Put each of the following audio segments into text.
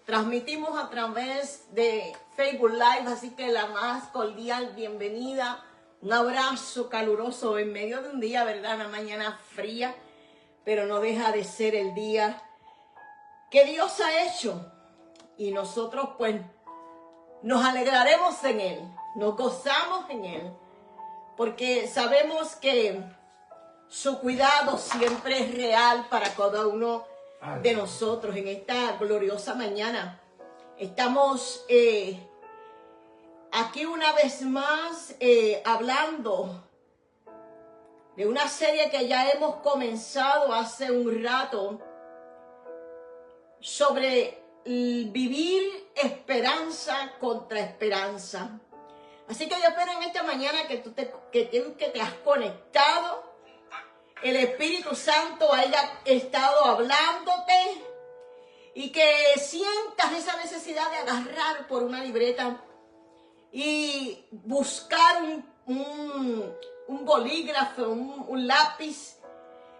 Transmitimos a través de Facebook Live, así que la más cordial bienvenida, un abrazo caluroso en medio de un día, ¿verdad? Una mañana fría, pero no deja de ser el día que Dios ha hecho y nosotros pues nos alegraremos en Él, nos gozamos en Él, porque sabemos que su cuidado siempre es real para cada uno de nosotros. En esta gloriosa mañana estamos aquí una vez más hablando de una serie que ya hemos comenzado hace un rato sobre vivir esperanza contra esperanza. Así que yo espero en esta mañana que te has conectado, el Espíritu Santo haya estado hablándote y que sientas esa necesidad de agarrar por una libreta y buscar un bolígrafo, un lápiz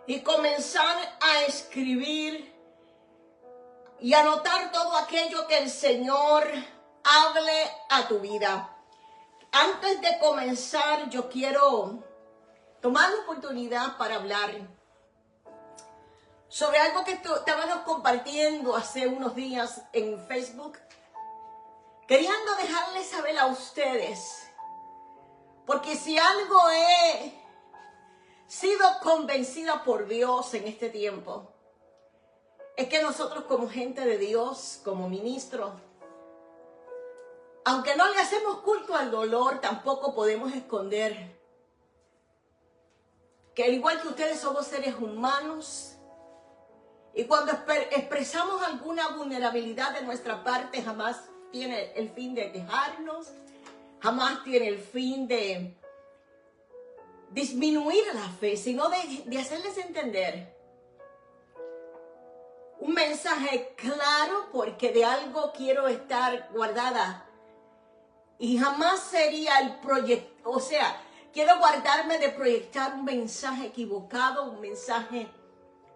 y comenzar a escribir y anotar todo aquello que el Señor hable a tu vida. Antes de comenzar, yo quiero tomar la oportunidad para hablar sobre algo que estábamos compartiendo hace unos días en Facebook, queriendo dejarles saber a ustedes, porque si algo he sido convencida por Dios en este tiempo, es que nosotros como gente de Dios, como ministros, aunque no le hacemos culto al dolor, tampoco podemos esconder que al igual que ustedes somos seres humanos y cuando expresamos alguna vulnerabilidad de nuestra parte jamás tiene el fin de quejarnos, jamás tiene el fin de disminuir la fe, sino de hacerles entender un mensaje claro, porque de algo quiero estar guardada y jamás sería el proyecto, o sea, quiero guardarme de proyectar un mensaje equivocado, un mensaje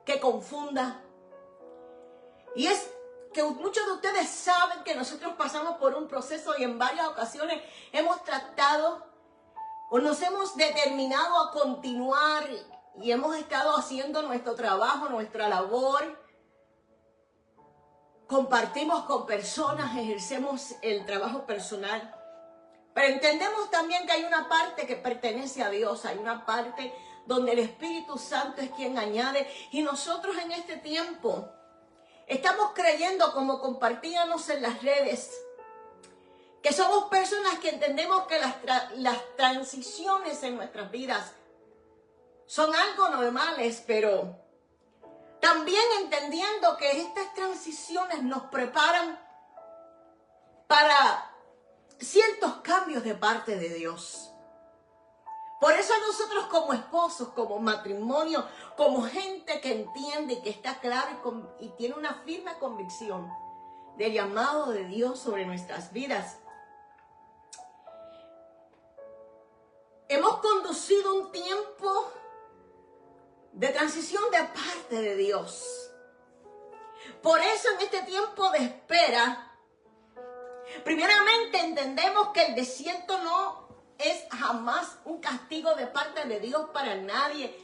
que confunda. Y es que muchos de ustedes saben que nosotros pasamos por un proceso y en varias ocasiones hemos tratado o nos hemos determinado a continuar y hemos estado haciendo nuestro trabajo, nuestra labor. Compartimos con personas, ejercemos el trabajo personal. Pero entendemos también que hay una parte que pertenece a Dios, hay una parte donde el Espíritu Santo es quien añade. Y nosotros en este tiempo estamos creyendo, como compartíamos en las redes, que somos personas que entendemos que las transiciones en nuestras vidas son algo normales, pero también entendiendo que estas transiciones nos preparan para ciertos cambios de parte de Dios. Por eso nosotros como esposos, como matrimonio, como gente que entiende y que está clara y tiene una firme convicción del llamado de Dios sobre nuestras vidas, hemos conducido un tiempo de transición de parte de Dios. Por eso en este tiempo de espera, primeramente entendemos que el desierto no es jamás un castigo de parte de Dios para nadie.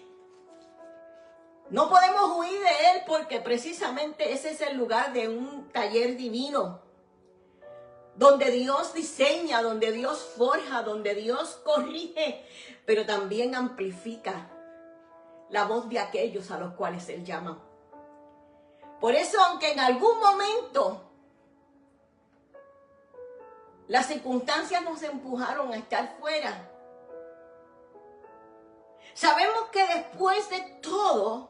No podemos huir de Él porque precisamente ese es el lugar de un taller divino, donde Dios diseña, donde Dios forja, donde Dios corrige, pero también amplifica la voz de aquellos a los cuales Él llama. Por eso, aunque en algún momento las circunstancias nos empujaron a estar fuera, sabemos que después de todo,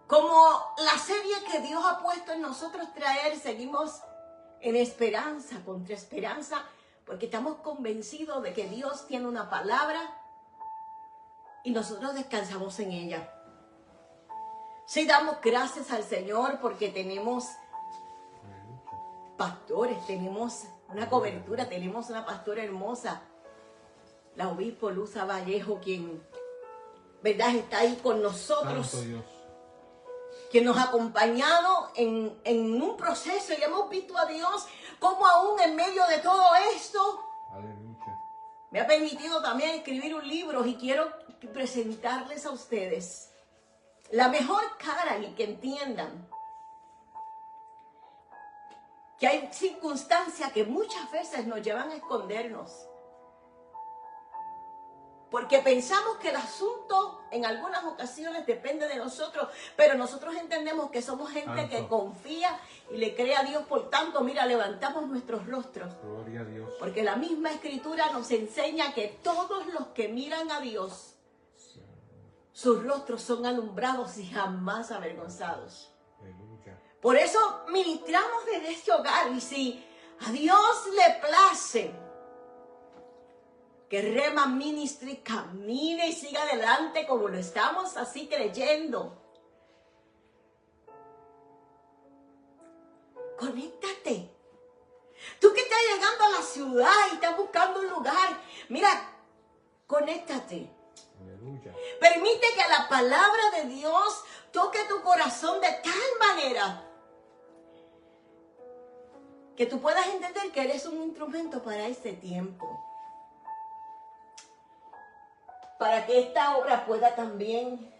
como la serie que Dios ha puesto en nosotros traer, seguimos en esperanza contra esperanza, porque estamos convencidos de que Dios tiene una palabra y nosotros descansamos en ella. Sí, damos gracias al Señor porque tenemos pastores, tenemos una cobertura, tenemos una pastora hermosa, la obispo Luz Vallejo, quien, ¿verdad?, está ahí con nosotros. que nos ha acompañado en un proceso y hemos visto a Dios como aún en medio de todo esto, Aleluya. me ha permitido también escribir un libro y quiero presentarles a ustedes la mejor cara y que entiendan que hay circunstancias que muchas veces nos llevan a escondernos. Porque pensamos que el asunto en algunas ocasiones depende de nosotros, pero nosotros entendemos que somos gente que confía y le cree a Dios. Por tanto, mira, levantamos nuestros rostros. Gloria a Dios. Porque la misma Escritura nos enseña que todos los que miran a Dios, sus rostros son alumbrados y jamás avergonzados. Aleluya. Por eso ministramos desde este hogar, y si a Dios le place que Rhema Ministry camine y siga adelante como lo estamos así creyendo, conéctate. Tú que estás llegando a la ciudad y estás buscando un lugar, mira, conéctate. Aleluya. Permite que la palabra de Dios toque tu corazón de tal manera que tú puedas entender que eres un instrumento para este tiempo. Para que esta obra pueda también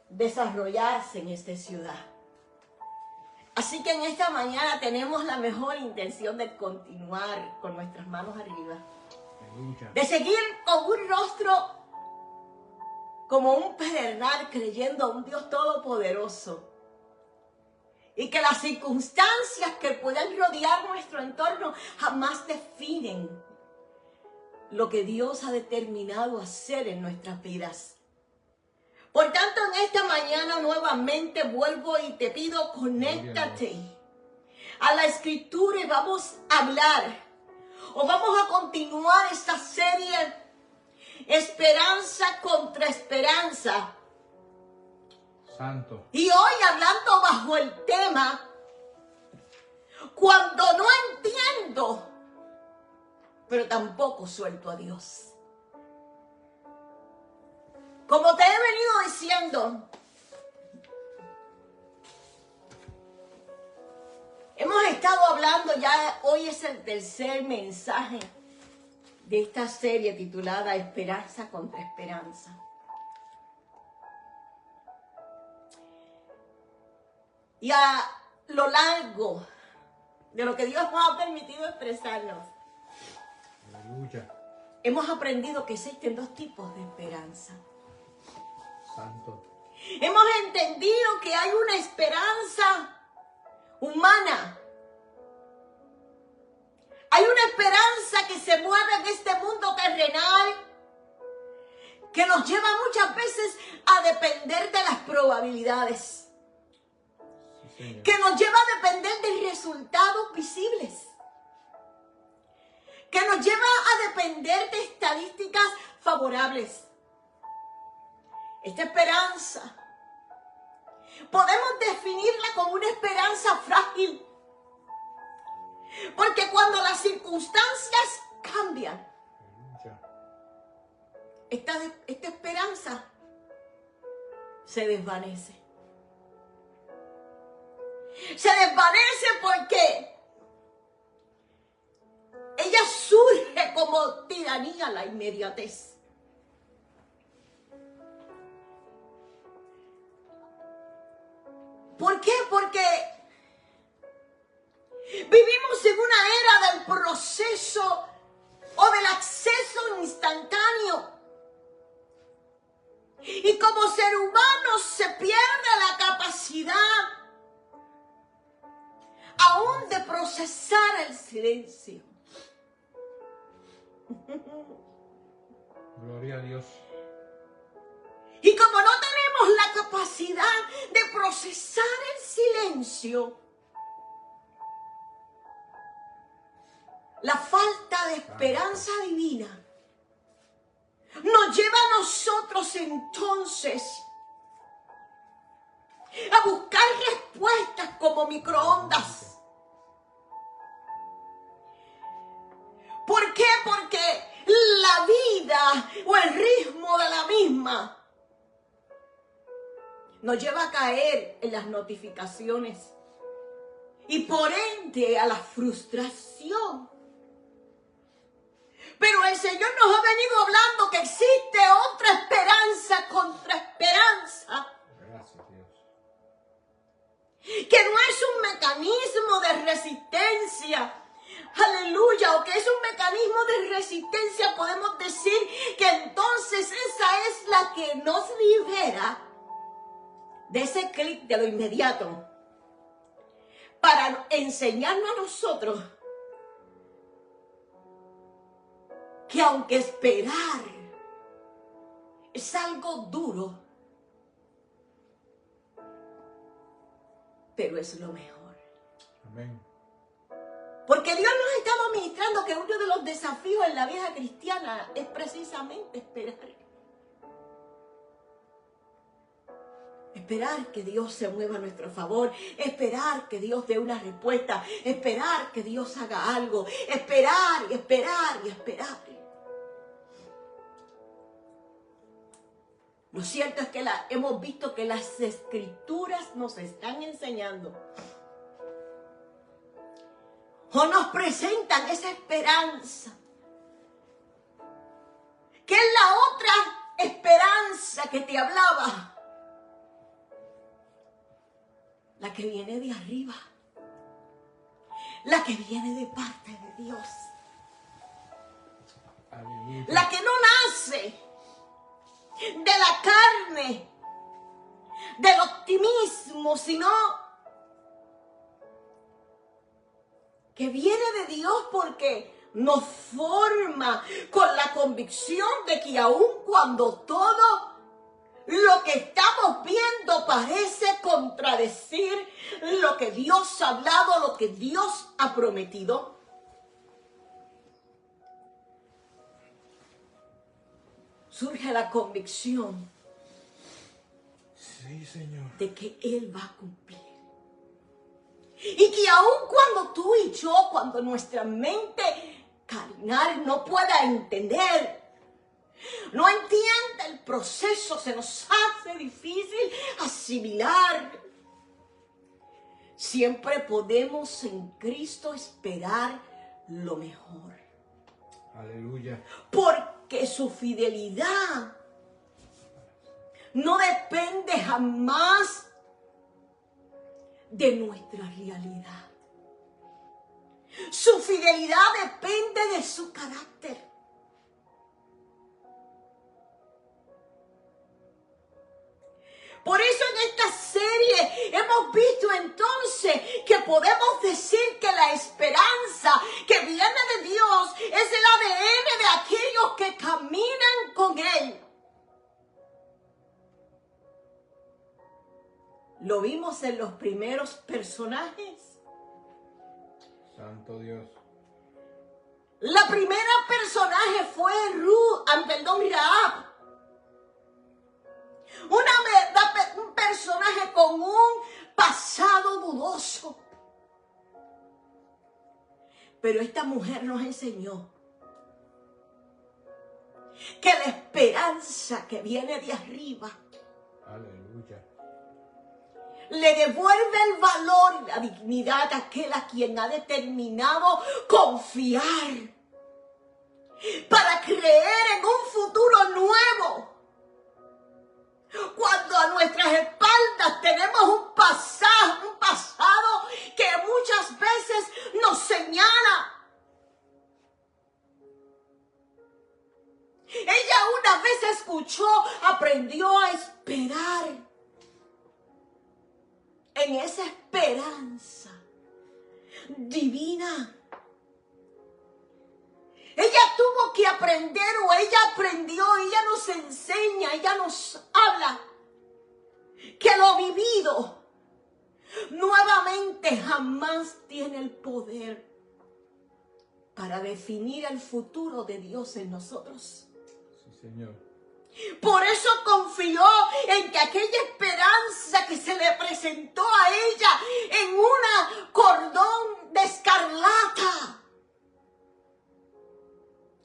desarrollarse en esta ciudad. Así que en esta mañana tenemos la mejor intención de continuar con nuestras manos arriba. Aleluya. De seguir con un rostro como un pedernal creyendo a un Dios todopoderoso. Y que las circunstancias que puedan rodear nuestro entorno jamás definen lo que Dios ha determinado hacer en nuestras vidas. Por tanto, en esta mañana nuevamente vuelvo y te pido, conéctate a la Escritura y vamos a hablar, o vamos a continuar esta serie, Esperanza contra Esperanza. Santo. Y hoy hablando bajo el tema, cuando no entiendo, pero tampoco suelto a Dios. Como te he venido diciendo, hemos estado hablando ya, hoy es el tercer mensaje de esta serie titulada Esperanza contra Esperanza. Y a lo largo de lo que Dios nos ha permitido expresarnos, Aleluya. hemos aprendido que existen dos tipos de esperanza. Santo. Hemos entendido que hay una esperanza humana. Hay una esperanza que se mueve en este mundo terrenal, que nos lleva muchas veces a depender de las probabilidades. Sí, Señor. Que nos lleva a depender de resultados visibles. Que nos lleva a depender de estadísticas favorables. Esta esperanza podemos definirla como una esperanza frágil. Porque cuando las circunstancias cambian, Aleluya. esta esperanza se desvanece. Se desvanece porque ella surge como tiranía a la inmediatez. ¿Por qué? Porque vivimos en una era del proceso o del acceso instantáneo. Y como ser humano se pierde la capacidad aún de procesar el silencio. Gloria a Dios. Y como no tenemos la capacidad de procesar el silencio, la falta de esperanza divina nos lleva a nosotros entonces a buscar respuestas como microondas. ¿Por qué? Porque la vida o el ritmo de la misma nos lleva a caer en las notificaciones y por ende a la frustración. Pero el Señor nos ha venido hablando que existe otra esperanza contra esperanza. Gracias, Dios. Que no es un mecanismo de resistencia. Aleluya, o que es un mecanismo de resistencia, podemos decir que entonces esa es la que nos libera de ese clic de lo inmediato para enseñarnos a nosotros que aunque esperar es algo duro, pero es lo mejor. Amén. Porque Dios nos ha estado ministrando que uno de los desafíos en la vida cristiana es precisamente esperar. Esperar que Dios se mueva a nuestro favor, esperar que Dios dé una respuesta, esperar que Dios haga algo, esperar y esperar y esperar. Lo cierto es que hemos visto que las Escrituras nos están enseñando o nos presentan esa esperanza, que es la otra esperanza que te hablaba. La que viene de arriba, la que viene de parte de Dios, Aleluya. la que no nace de la carne, del optimismo, sino que viene de Dios porque nos forma con la convicción de que aun cuando todo lo que estamos viendo parece contradecir lo que Dios ha hablado, lo que Dios ha prometido, surge la convicción Sí, Señor. de que Él va a cumplir. Y que aun cuando tú y yo, cuando nuestra mente carnal no pueda entender, no entiende el proceso, se nos hace difícil asimilar, siempre podemos en Cristo esperar lo mejor. Aleluya. Porque su fidelidad no depende jamás de nuestra realidad. Su fidelidad depende de su carácter. Por eso en esta serie hemos visto entonces que podemos decir que la esperanza que viene de Dios es el ADN de aquellos que caminan con Él. Lo vimos en los primeros personajes. Santo Dios. La primera personaje fue Rahab. Un personaje con un pasado dudoso. Pero esta mujer nos enseñó que la esperanza que viene de arriba Aleluya. le devuelve el valor y la dignidad a aquel a quien ha determinado confiar para creer en un futuro nuevo. Cuando a nuestras espaldas tenemos un pasado que muchas veces nos señala. Ella una vez escuchó, aprendió a esperar en esa esperanza divina. Ella tuvo que aprender, o ella aprendió, ella nos enseña, ella nos habla que lo vivido nuevamente jamás tiene el poder para definir el futuro de Dios en nosotros. Sí, Señor. Por eso confió en que aquella esperanza que se le presentó a ella en un cordón de escarlata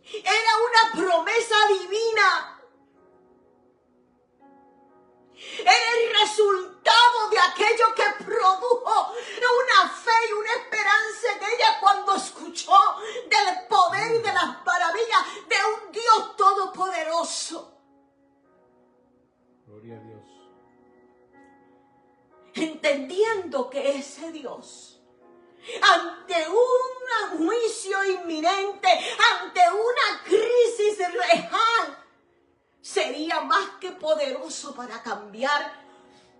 era una promesa divina. Era el resultado sabiendo que ese Dios, ante un juicio inminente, ante una crisis real, sería más que poderoso para cambiar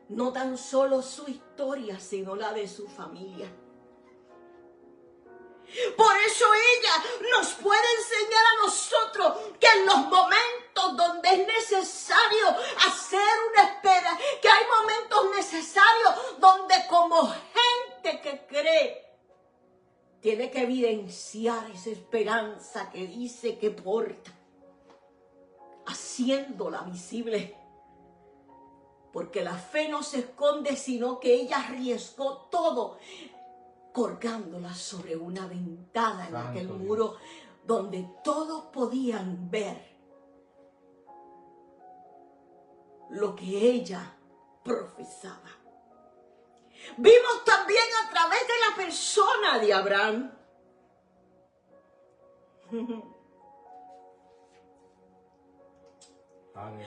no tan solo su historia, sino la de su familia. Por eso ella nos puede enseñar a nosotros que en los momentos donde es necesario hacer una espera, que hay momentos necesarios donde como gente que cree, tiene que evidenciar esa esperanza que dice que porta, haciéndola visible. Porque la fe no se esconde, sino que ella arriesgó todo, colgándola sobre una ventana en aquel muro donde todos podían ver lo que ella profesaba. Vimos también a través de la persona de Abraham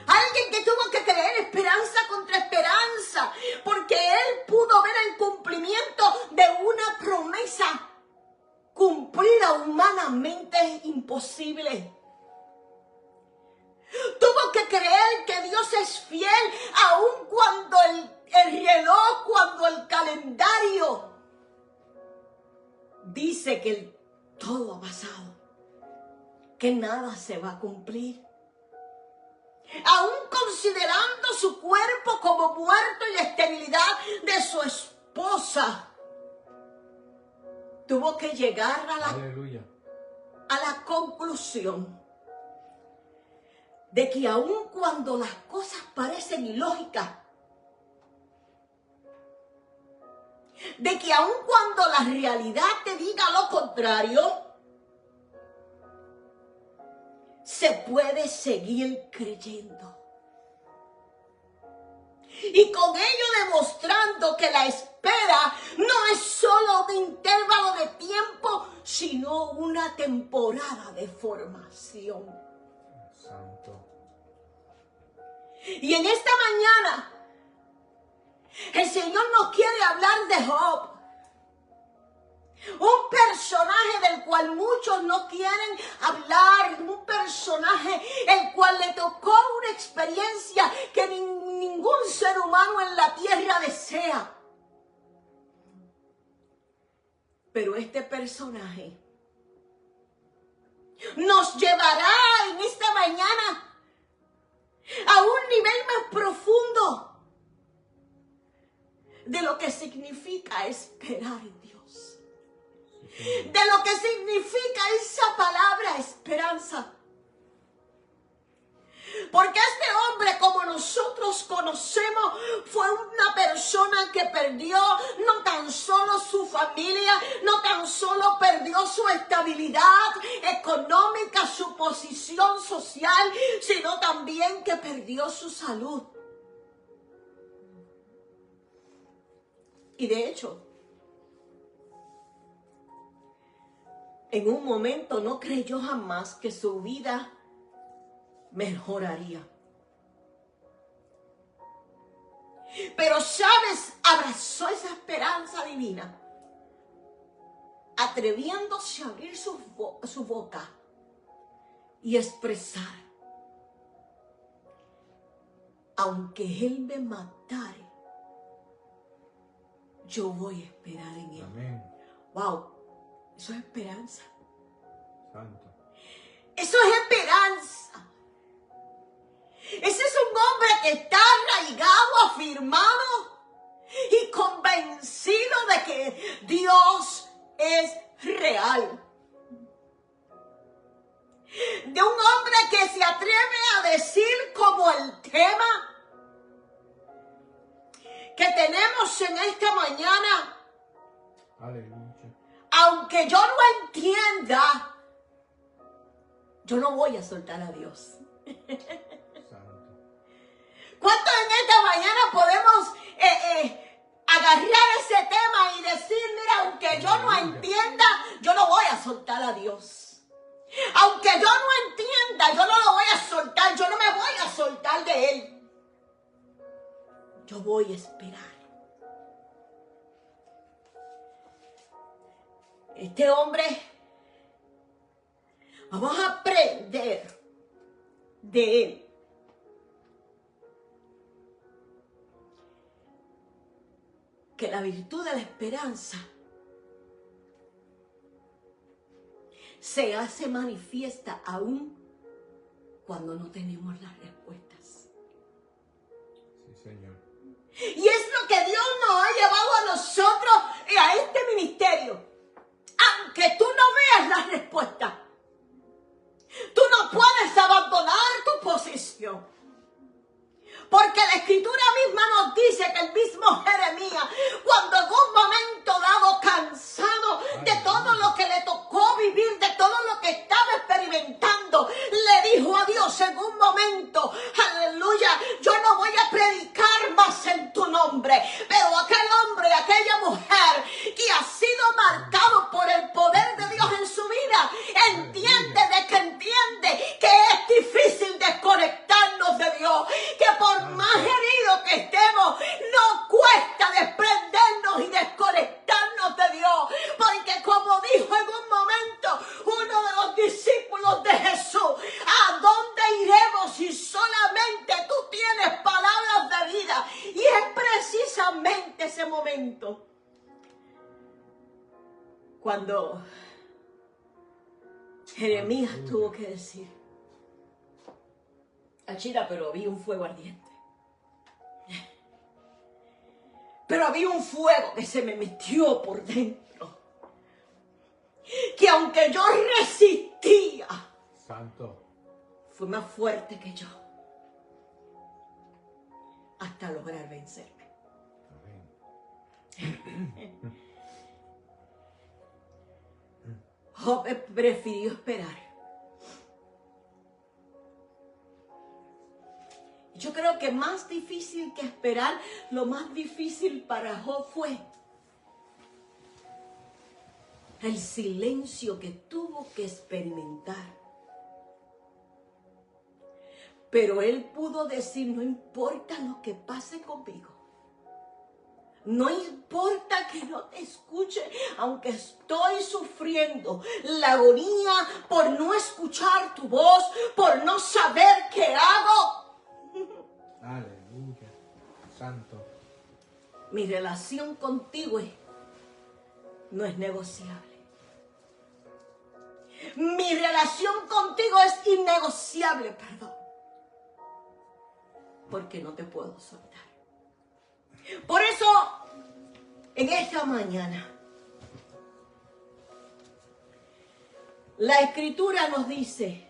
alguien que tuvo que creer esperanza contra esperanza, porque él pudo ver el cumplimiento de una promesa cumplida humanamente imposible. Tuvo que creer que Dios es fiel, aun cuando el reloj, cuando el calendario dice que todo ha pasado, que nada se va a cumplir. Aún considerando su cuerpo como muerto y la esterilidad de su esposa, tuvo que llegar a la conclusión de que aun cuando las cosas parecen ilógicas, de que aun cuando la realidad te diga lo contrario, se puede seguir creyendo. Y con ello demostrando que la espera no es solo un intervalo de tiempo, sino una temporada de formación. Santo. Y en esta mañana, el Señor nos quiere hablar de Job. Un personaje del cual muchos no quieren hablar, un personaje el cual le tocó una experiencia que ningún ser humano en la tierra desea. Pero este personaje nos llevará en esta mañana a un nivel más profundo de lo que significa esperar en Dios. De lo que significa esa palabra esperanza. Porque este hombre, como nosotros conocemos, fue una persona que perdió no tan solo su familia, no tan solo perdió su estabilidad económica, su posición social, sino también que perdió su salud. Y de hecho, en un momento no creyó jamás que su vida mejoraría. Pero, ¿sabes? Abrazó esa esperanza divina, atreviéndose a abrir su boca y expresar: aunque Él me matare, yo voy a esperar en Él. Amén. Wow. Eso es esperanza. Santo. Eso es esperanza. Ese es un hombre que está arraigado, afirmado y convencido de que Dios es real. De un hombre que se atreve a decir, como el tema que tenemos en esta mañana: Aleluya. aunque yo no entienda, yo no voy a soltar a Dios. Santo. ¿Cuántos en esta mañana podemos agarrar ese tema y decir: mira, aunque yo no entienda, yo no voy a soltar a Dios? Aunque yo no entienda, yo no lo voy a soltar, yo no me voy a soltar de Él. Yo voy a esperar. Este hombre, vamos a aprender de él. Que la virtud de la esperanza se hace manifiesta aún cuando no tenemos las respuestas. Sí, Señor. Y es lo que Dios nos ha llevado a nosotros y a este ministerio. Aunque tú no veas la respuesta, tú no puedes abandonar tu posición. Porque la Escritura misma nos dice que el mismo Jeremías, cuando en un momento dado, cansado de todo lo que le tocó vivir, de todo lo que estaba experimentando, le dijo a Dios en un momento, aleluya, yo no voy a predicar más en tu nombre. Pero aquel hombre, aquella mujer que ha sido marcado por el poder de Dios en su vida, entiende que es difícil desconectarnos de Dios, que por más heridos que estemos, no cuesta desprendernos y desconectarnos de Dios, porque como dijo en un momento uno de los discípulos de Jesús, ¿a dónde iremos si solamente tú tienes palabras de vida? Y es precisamente ese momento cuando Jeremías tuvo que decir, Achira, pero había un fuego ardiente. Pero había un fuego que se me metió por dentro. Que aunque yo resistía, Santo. fue más fuerte que yo. Hasta lograr vencerme. Amén. Job prefirió esperar. Yo creo que más difícil que esperar, lo más difícil para Job fue el silencio que tuvo que experimentar. Pero él pudo decir, no importa lo que pase conmigo. No importa que no te escuche, aunque estoy sufriendo la agonía por no escuchar tu voz, por no saber qué hago. Aleluya. Santo. Mi relación contigo no es negociable. Mi relación contigo es innegociable, perdón. Porque no te puedo soltar. Por eso, en esta mañana, la Escritura nos dice,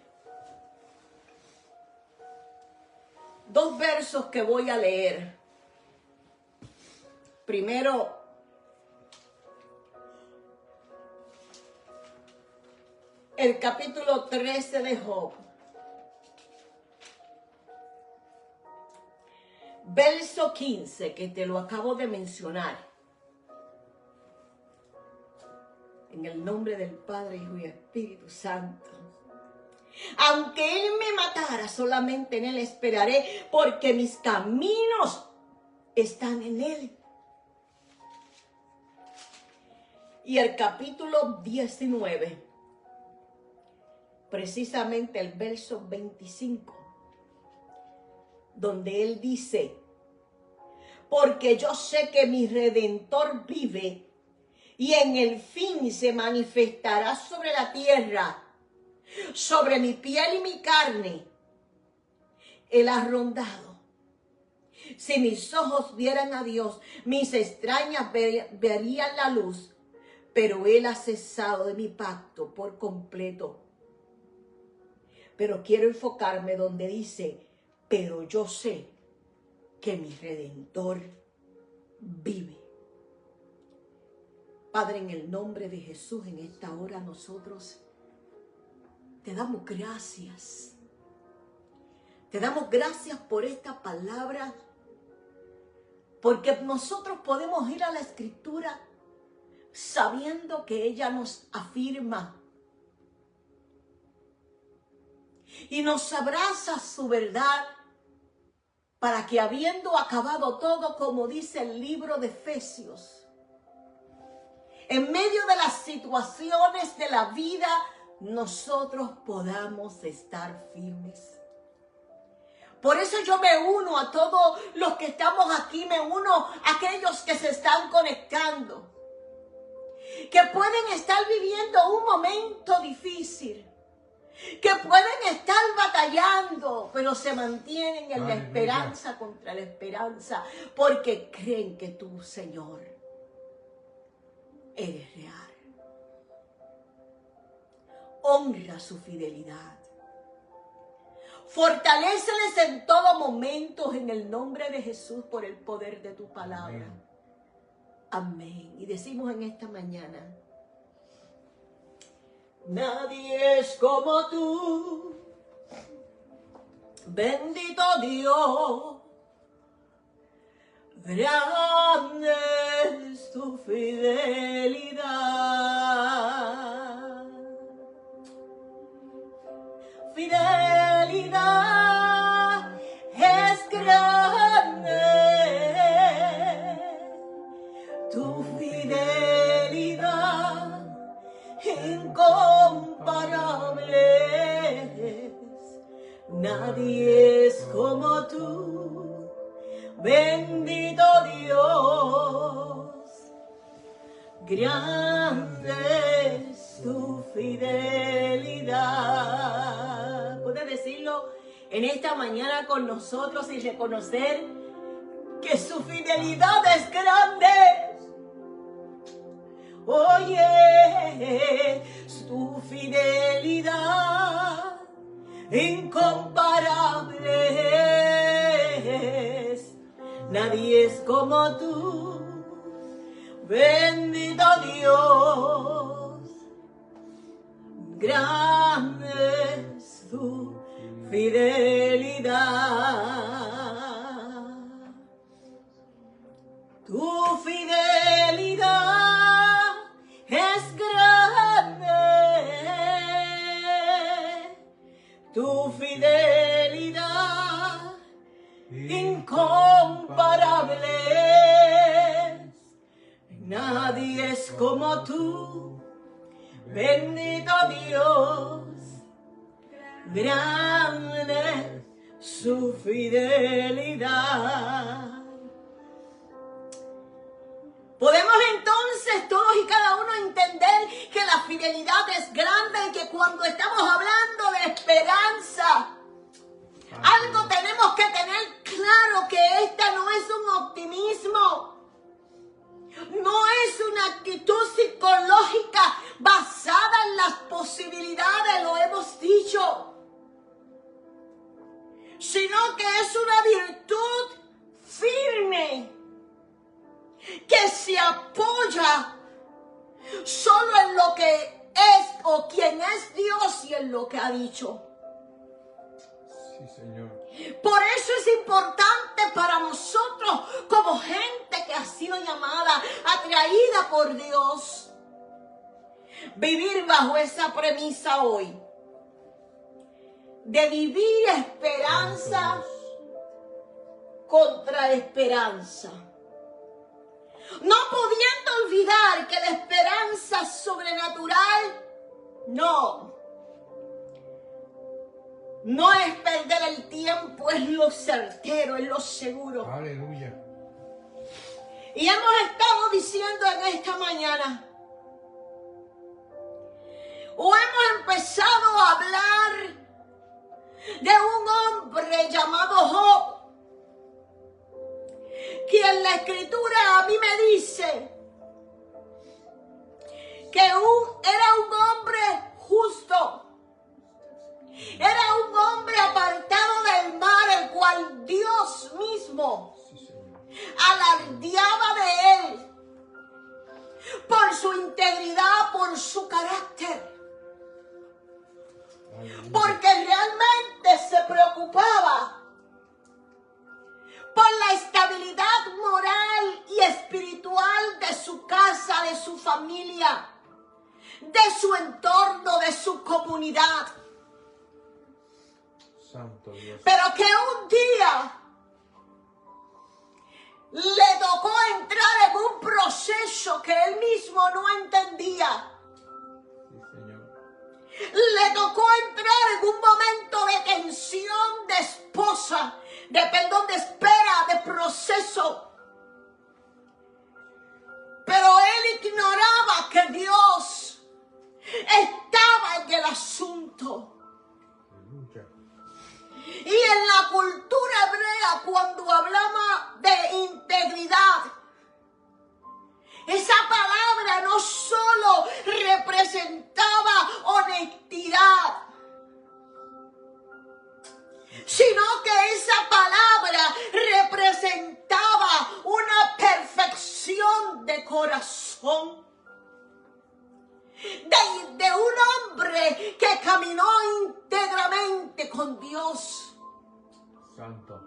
dos versos que voy a leer. Primero, el capítulo 13 de Job. Verso 15, que te lo acabo de mencionar. En el nombre del Padre, Hijo y Espíritu Santo. Aunque Él me matara, solamente en Él esperaré, porque mis caminos están en Él. Y el capítulo 19, precisamente el verso 25, donde Él dice, porque yo sé que mi Redentor vive y en el fin se manifestará sobre la tierra, sobre mi piel y mi carne. Él ha rondado. Si mis ojos vieran a Dios, mis extrañas verían la luz, pero Él ha cesado de mi pacto por completo. Pero quiero enfocarme donde dice, pero yo sé que mi Redentor vive. Padre, en el nombre de Jesús, en esta hora nosotros te damos gracias. Te damos gracias por esta palabra, porque nosotros podemos ir a la Escritura sabiendo que ella nos afirma y nos abraza su verdad, para que habiendo acabado todo, como dice el libro de Efesios, en medio de las situaciones de la vida, nosotros podamos estar firmes. Por eso yo me uno a todos los que estamos aquí, me uno a aquellos que se están conectando, que pueden estar viviendo un momento difícil, que pueden estar batallando, pero se mantienen en la esperanza contra la esperanza, porque creen que tú, Señor, eres real. Honra su fidelidad. Fortaléceles en todo momento en el nombre de Jesús por el poder de tu palabra. Amén. Y decimos en esta mañana: nadie es como tú, bendito Dios, grande es tu fidelidad. Fidelidad es grande, tu fidelidad incomparable. Nadie es como tú, bendito Dios, grande es tu fidelidad. ¿Puedes decirlo en esta mañana con nosotros y reconocer que su fidelidad es grande? Oye, su fidelidad incomparable es. Nadie es como tú, bendito Dios, grande es tu fidelidad. Tu fidelidad es grande, tu fidelidad incomparable. Nadie es como tú, bendito Dios, grande su fidelidad. Podemos entonces todos y cada uno entender que la fidelidad es grande y que cuando estamos hablando de esperanza, algo tenemos que tener claro, que esta no es un optimismo, no es una actitud psicológica basada en las posibilidades, lo hemos dicho, sino que es una virtud firme que se apoya solo en lo que es o quien es Dios y en lo que ha dicho. Sí, Señor. Por eso es importante para nosotros, como gente que ha sido llamada, atraída por Dios, vivir bajo esa premisa hoy, de vivir esperanza contra esperanza. No pudiendo olvidar que la esperanza sobrenatural no es perder el tiempo, es lo certero, es lo seguro. Aleluya. Y hemos estado diciendo en esta mañana, o hemos empezado a hablar de un hombre llamado Job, que en la escritura a mí me dice que era un hombre justo, era un hombre apartado del mal, el cual Dios mismo alardeaba de él por su integridad, por su carácter, porque realmente se preocupaba por la estabilidad moral y espiritual de su casa, de su familia, de su entorno, de su comunidad. Santo Dios. Pero que un día le tocó entrar en un proceso que él mismo no entendía. Sí, Señor. Le tocó entrar en un momento de tensión, de esposa, de perdón, de espera, de proceso. Pero él ignoraba que Dios estaba en el asunto. Aleluya. Y en la cultura hebrea, cuando hablaba de integridad, esa palabra no solo representaba honestidad, sino que esa palabra representaba una perfección de corazón. De un hombre que caminó íntegramente con Dios. Santo.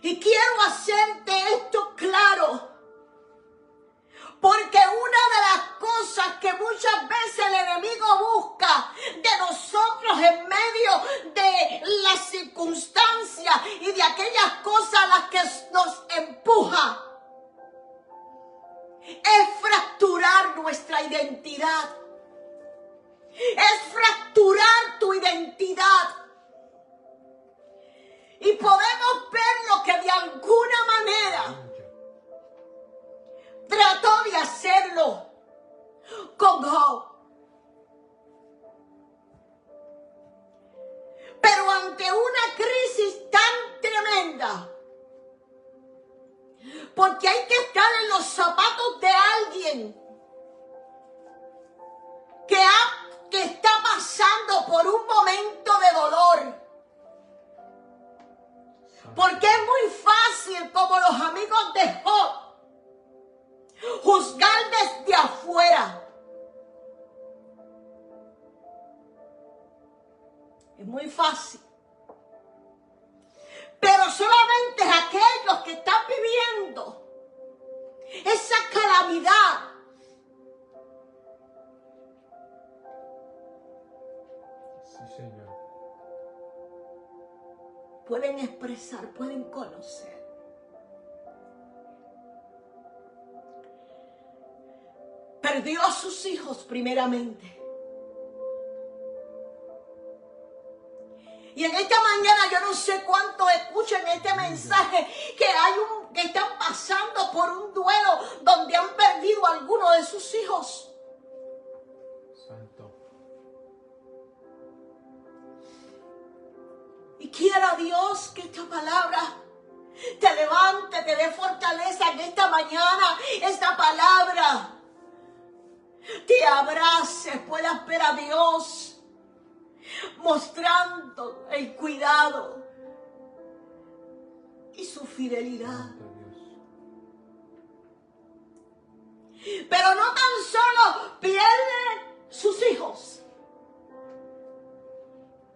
Y quiero hacerte esto claro, porque una de las cosas que muchas veces el enemigo busca de nosotros en medio de las circunstancias y de aquellas cosas a las que nos empuja, es fracturar nuestra identidad. Es fracturar tu identidad. Y podemos verlo que de alguna manera trató de hacerlo con Job. Pero ante una crisis tan tremenda, porque hay que estar en los zapatos de alguien que está pasando por un momento de dolor. Porque es muy fácil, como los amigos de Job, juzgar desde afuera. Es muy fácil. Pero solamente aquellos que están viviendo esa calamidad Señor. pueden expresar, pueden conocer. Perdió a sus hijos primeramente. Y en esta mañana yo no sé cuántos escuchan este mensaje que están pasando por un duelo donde han perdido a alguno de sus hijos. Santo. Y quiera Dios que esta palabra te levante, te dé fortaleza en esta mañana. Esta palabra te abrace, puedas ver a Dios mostrando el cuidado y su fidelidad. Santo Dios. Pero no tan solo pierde sus hijos.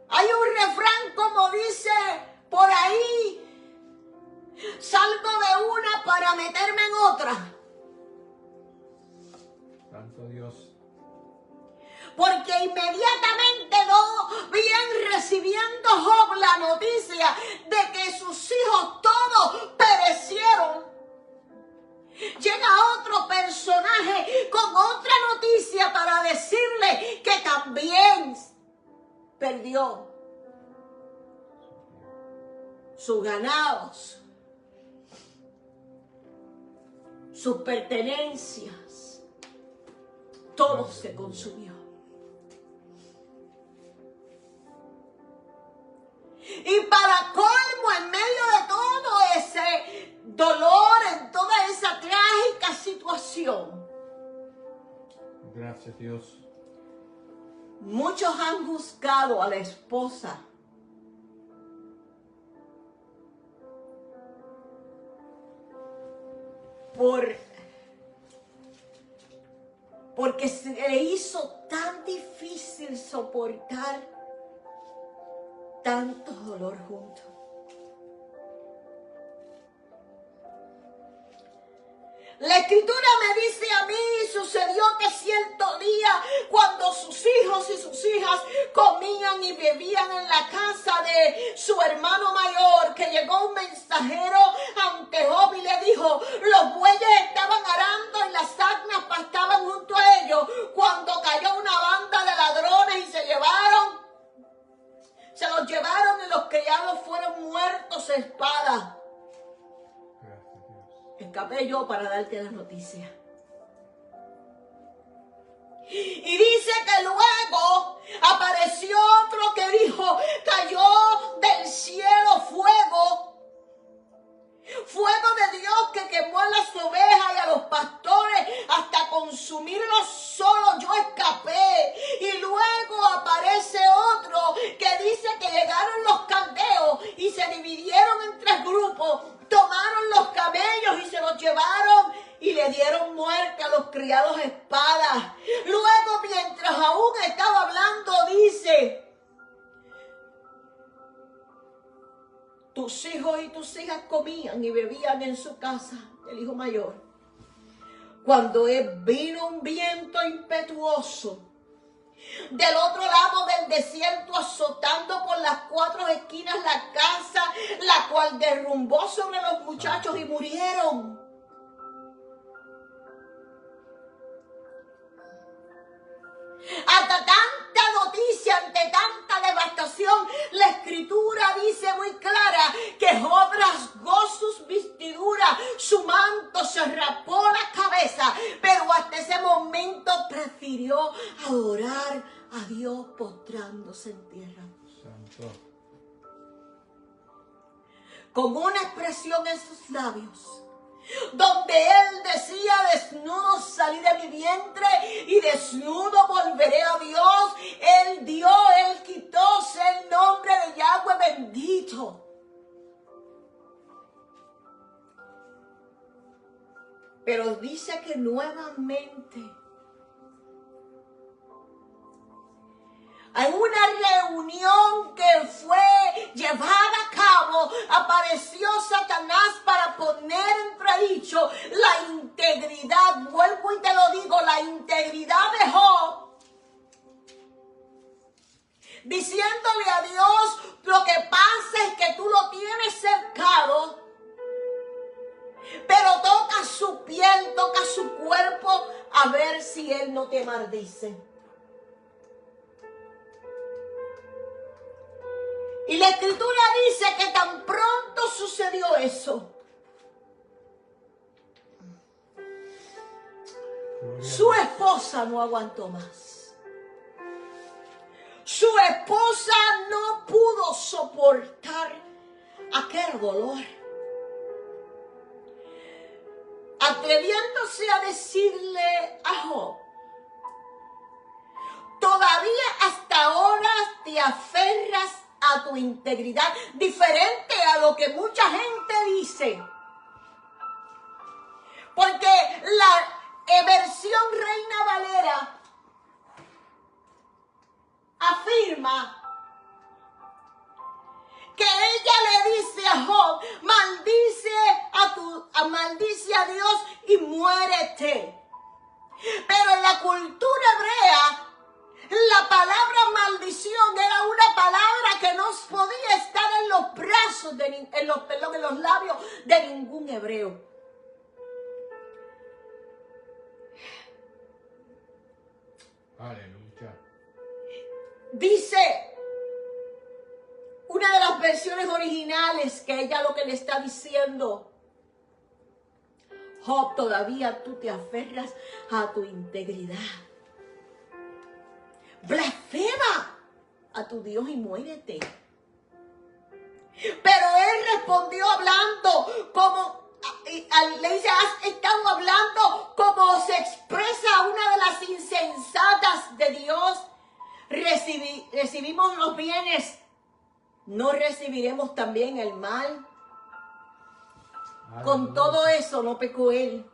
Hay un refrán como dice por ahí: salgo de una para meterme en otra. Santo Dios. Porque inmediatamente no bien recibiendo Job la noticia de que sus hijos todos perecieron, llega otro personaje con otra noticia para decirle que también perdió sus ganados, sus pertenencias, todo se consumió. Y para colmo, en medio de todo ese dolor, en toda esa trágica situación, Gracias, Dios. muchos han juzgado a la esposa porque se le hizo tan difícil soportar tanto dolor juntos. La escritura me dice a mí, sucedió que cierto día, cuando sus hijos y sus hijas comían y bebían en la casa de su hermano mayor, que llegó un mensajero ante Job y le dijo, los bueyes estaban arando y las asnas pastaban junto a ellos, cuando cayó una banda de ladrones y se los llevaron y los criados fueron muertos a espada. Gracias, Dios. Escapé yo para darte la noticia. Y dice que luego apareció otro que dijo, cayó del cielo fuego de Dios que quemó a las ovejas y a los pastores hasta consumirlos. Solo yo escapé. Y luego aparece otro que dice que llegaron los caldeos y se dividieron en 3 grupos, tomaron los camellos y se los llevaron y le dieron muerte a los criados a espada. Luego, mientras aún estaba hablando, dice, tus hijos y tus hijas comían y bebían en su casa, el hijo mayor, cuando vino un viento impetuoso del otro lado del desierto, azotando por las 4 esquinas la casa, la cual derrumbó sobre los muchachos y murieron. Ante tanta noticia, ante tanta devastación, la escritura dice muy clara que Job rasgó sus vestiduras, su manto se rapó la cabeza, pero hasta ese momento prefirió adorar a Dios postrándose en tierra. Santo. Con una expresión en sus labios, donde él decía, desnudo salí de mi vientre y desnudo volveré a Dios. Él dio, él quitó, sea el nombre de Yahweh bendito. Pero dice que nuevamente, en una reunión que fue llevada a cabo, apareció Satanás para poner entredicho la integridad, vuelvo y te lo digo, la integridad de Job, diciéndole a Dios, lo que pasa es que tú lo tienes cercado, pero toca su piel, toca su cuerpo, a ver si él no te maldice. Y la escritura dice que tan pronto sucedió eso, su esposa no aguantó más. Su esposa no pudo soportar aquel dolor, atreviéndose a decirle a Job, todavía hasta ahora te aferras a tu integridad, diferente a lo que mucha gente dice. Porque la versión Reina Valera afirma que ella le dice a Job, maldice a Dios y muérete. Pero en la cultura hebrea, la palabra maldición era una palabra que no podía estar en los brazos, en los labios de ningún hebreo. Aleluya. Dice una de las versiones originales que ella lo que le está diciendo, Job, todavía tú te aferras a tu integridad. Blasfema a tu Dios y muérete. Pero él respondió hablando como, le dice, has estado hablando como se expresa una de las insensatas de Dios. Recibimos los bienes, ¿no recibiremos también el mal? Con todo eso no pecó él.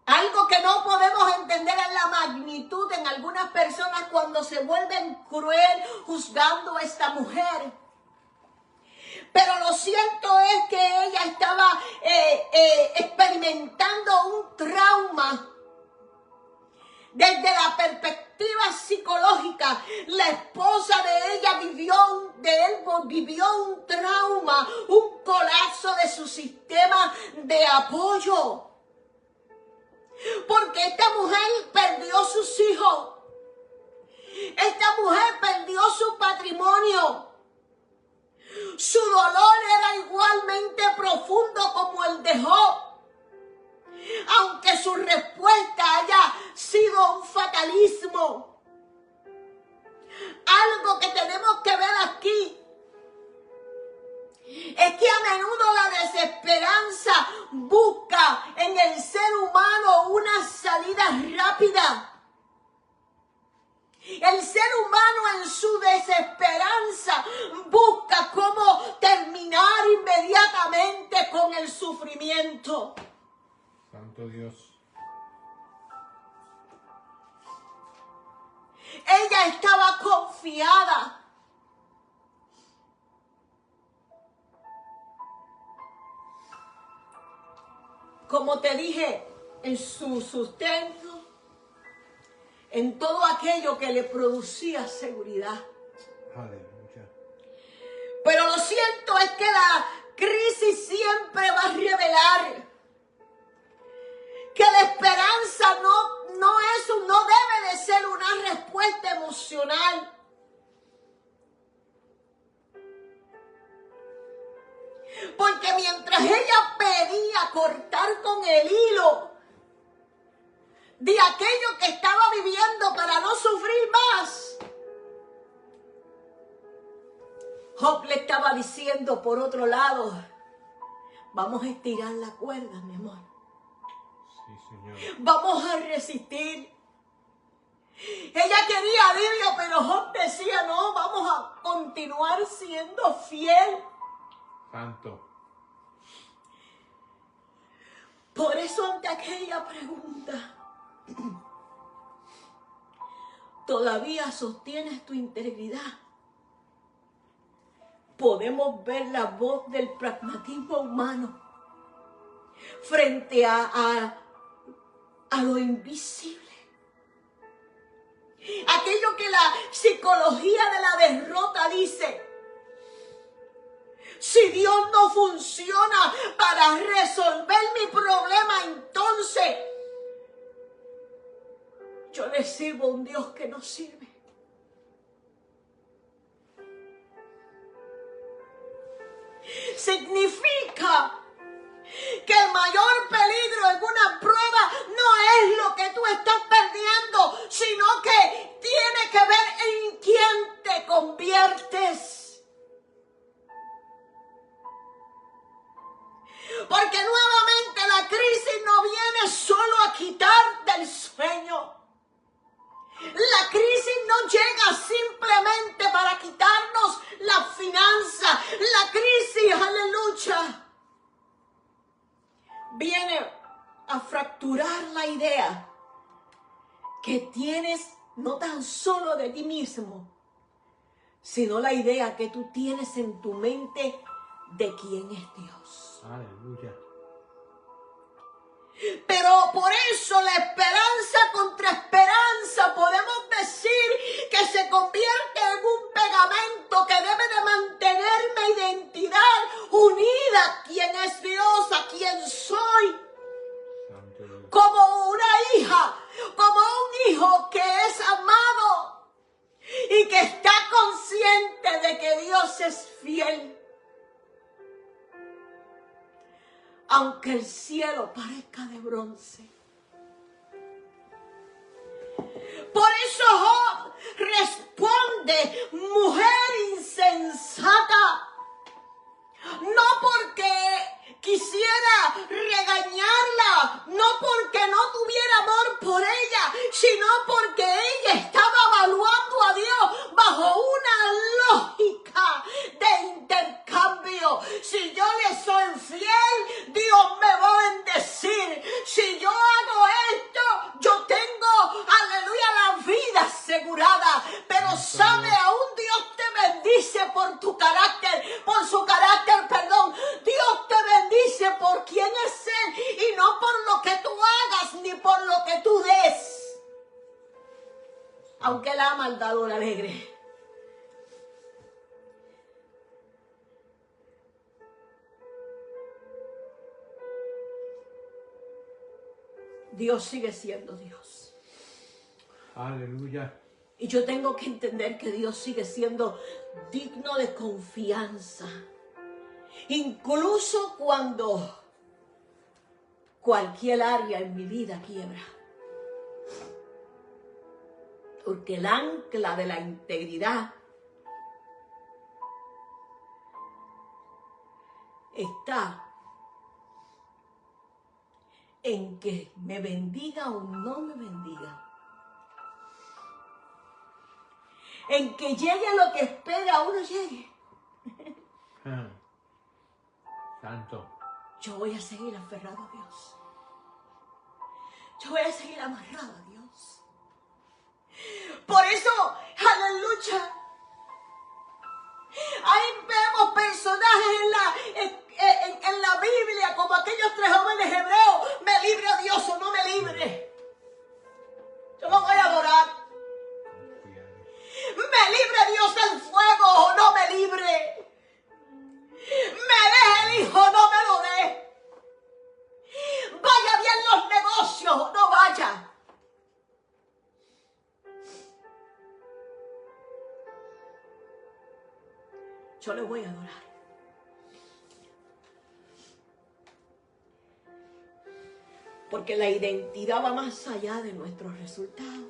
Algo que no podemos entender es la magnitud en algunas personas cuando se vuelven cruel juzgando a esta mujer. Pero lo cierto es que ella estaba experimentando un trauma. Desde la perspectiva psicológica, la esposa de ella vivió un trauma, un colapso de su sistema de apoyo. Porque esta mujer perdió sus hijos. Esta mujer perdió su patrimonio. Su dolor era igualmente profundo como el de Job. Aunque su respuesta haya sido un fatalismo. Algo que tenemos que ver aquí es que a menudo la desesperanza busca en el ser humano una salida rápida. El ser humano en su desesperanza busca cómo terminar inmediatamente con el sufrimiento. Santo Dios. Ella estaba confiada. Como te dije, en su sustento, en todo aquello que le producía seguridad. Aleluya. Pero lo cierto es que la crisis siempre va a revelar que la esperanza no debe de ser una respuesta emocional. Porque mientras ella pedía cortar con el hilo de aquello que estaba viviendo para no sufrir más, Job le estaba diciendo por otro lado, vamos a estirar la cuerda, mi amor. Sí, Señor. Vamos a resistir. Ella quería alivio, pero Job decía, no, vamos a continuar siendo fiel. Santo. Por eso ante aquella pregunta, ¿todavía sostienes tu integridad? Podemos ver la voz del pragmatismo humano frente a lo invisible. Aquello que la psicología de la derrota dice. Si Dios no funciona para resolver mi problema, entonces yo le sirvo a un Dios que no sirve. Significa que el mayor peligro en una prueba no es lo que tú estás perdiendo, sino que tiene que ver en quién te conviertes. Porque nuevamente la crisis no viene solo a quitarte el sueño. La crisis no llega simplemente para quitarnos la finanza. La crisis, aleluya, viene a fracturar la idea que tienes no tan solo de ti mismo, sino la idea que tú tienes en tu mente de quién es Dios. Aleluya. Pero por eso la esperanza contra esperanza podemos decir que se convierte en un pegamento que debe de mantener mi identidad unida a quién es Dios, a quién soy. Santo Dios. Como una hija, como un hijo que es amado y que está consciente de que Dios es fiel. Aunque el cielo parezca de bronce. Por eso Job responde, mujer insensata. No porque quisiera regañarla, no porque no tuviera amor por ella, sino porque ella estaba evaluando a Dios bajo una lógica de intercambio. Si yo le soy fiel, Dios me va a bendecir. Si yo hago esto, yo tengo, aleluya, la vida asegurada. Pero sabe, aún Dios te bendice por tu carácter, por su carácter por lo que tú des, aunque la ama al dador alegre. Dios sigue siendo Dios. Aleluya. Y yo tengo que entender que Dios sigue siendo digno de confianza. Incluso cuando cualquier área en mi vida quiebra. Porque el ancla de la integridad está en que me bendiga o no me bendiga. En que llegue lo que espera uno llegue. Santo. Yo voy a seguir aferrado a Dios. Yo voy a seguir amarrado a Dios. Por eso, aleluya. Ahí vemos personajes en la Biblia, como aquellos 3 jóvenes hebreos. Me libre a Dios o no me libre. Yo lo voy a adorar. Me libre Dios del fuego o no me libre. Me deje el hijo o no me lo dé. Vaya bien los negocios o no vaya. Yo le voy a adorar. Porque la identidad va más allá de nuestros resultados.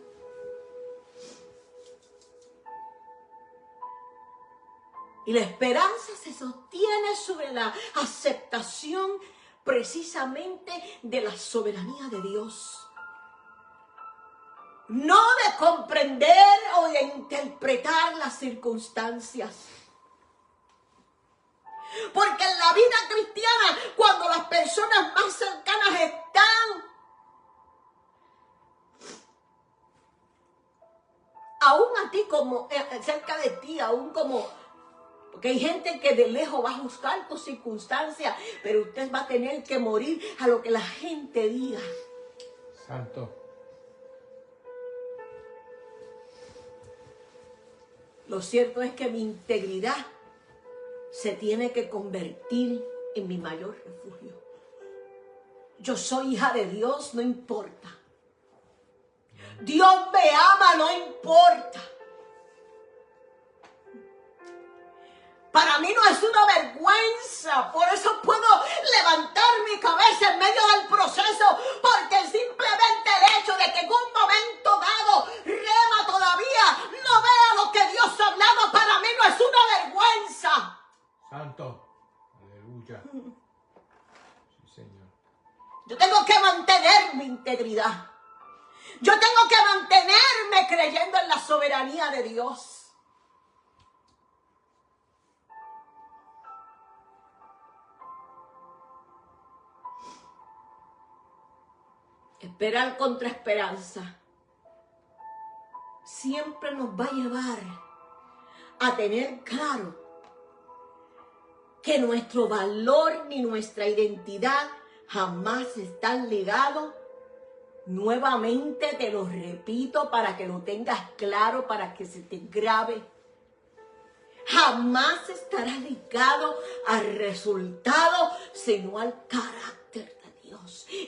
Y la esperanza se sostiene sobre la aceptación precisamente de la soberanía de Dios. No de comprender o de interpretar las circunstancias. Porque en la vida cristiana, cuando las personas más cercanas están, aún a ti como cerca de ti, aún como... Porque hay gente que de lejos va a juzgar tus circunstancias, pero usted va a tener que morir a lo que la gente diga. Santo. Lo cierto es que mi integridad se tiene que convertir en mi mayor refugio. Yo soy hija de Dios, no importa. Dios me ama, no importa. Para mí no es una vergüenza, por eso puedo levantar mi cabeza en medio del proceso, porque simplemente el hecho de que en un momento dado Rema todavía no vea lo que Dios ha hablado, para mí no es una vergüenza. Santo. Aleluya. Sí, Señor. Yo tengo que mantener mi integridad. Yo tengo que mantenerme creyendo en la soberanía de Dios. Esperar contra esperanza siempre nos va a llevar a tener claro que nuestro valor ni nuestra identidad jamás están ligados. Nuevamente te lo repito para que lo tengas claro, para que se te grabe. Jamás estará ligado al resultado, sino al carácter.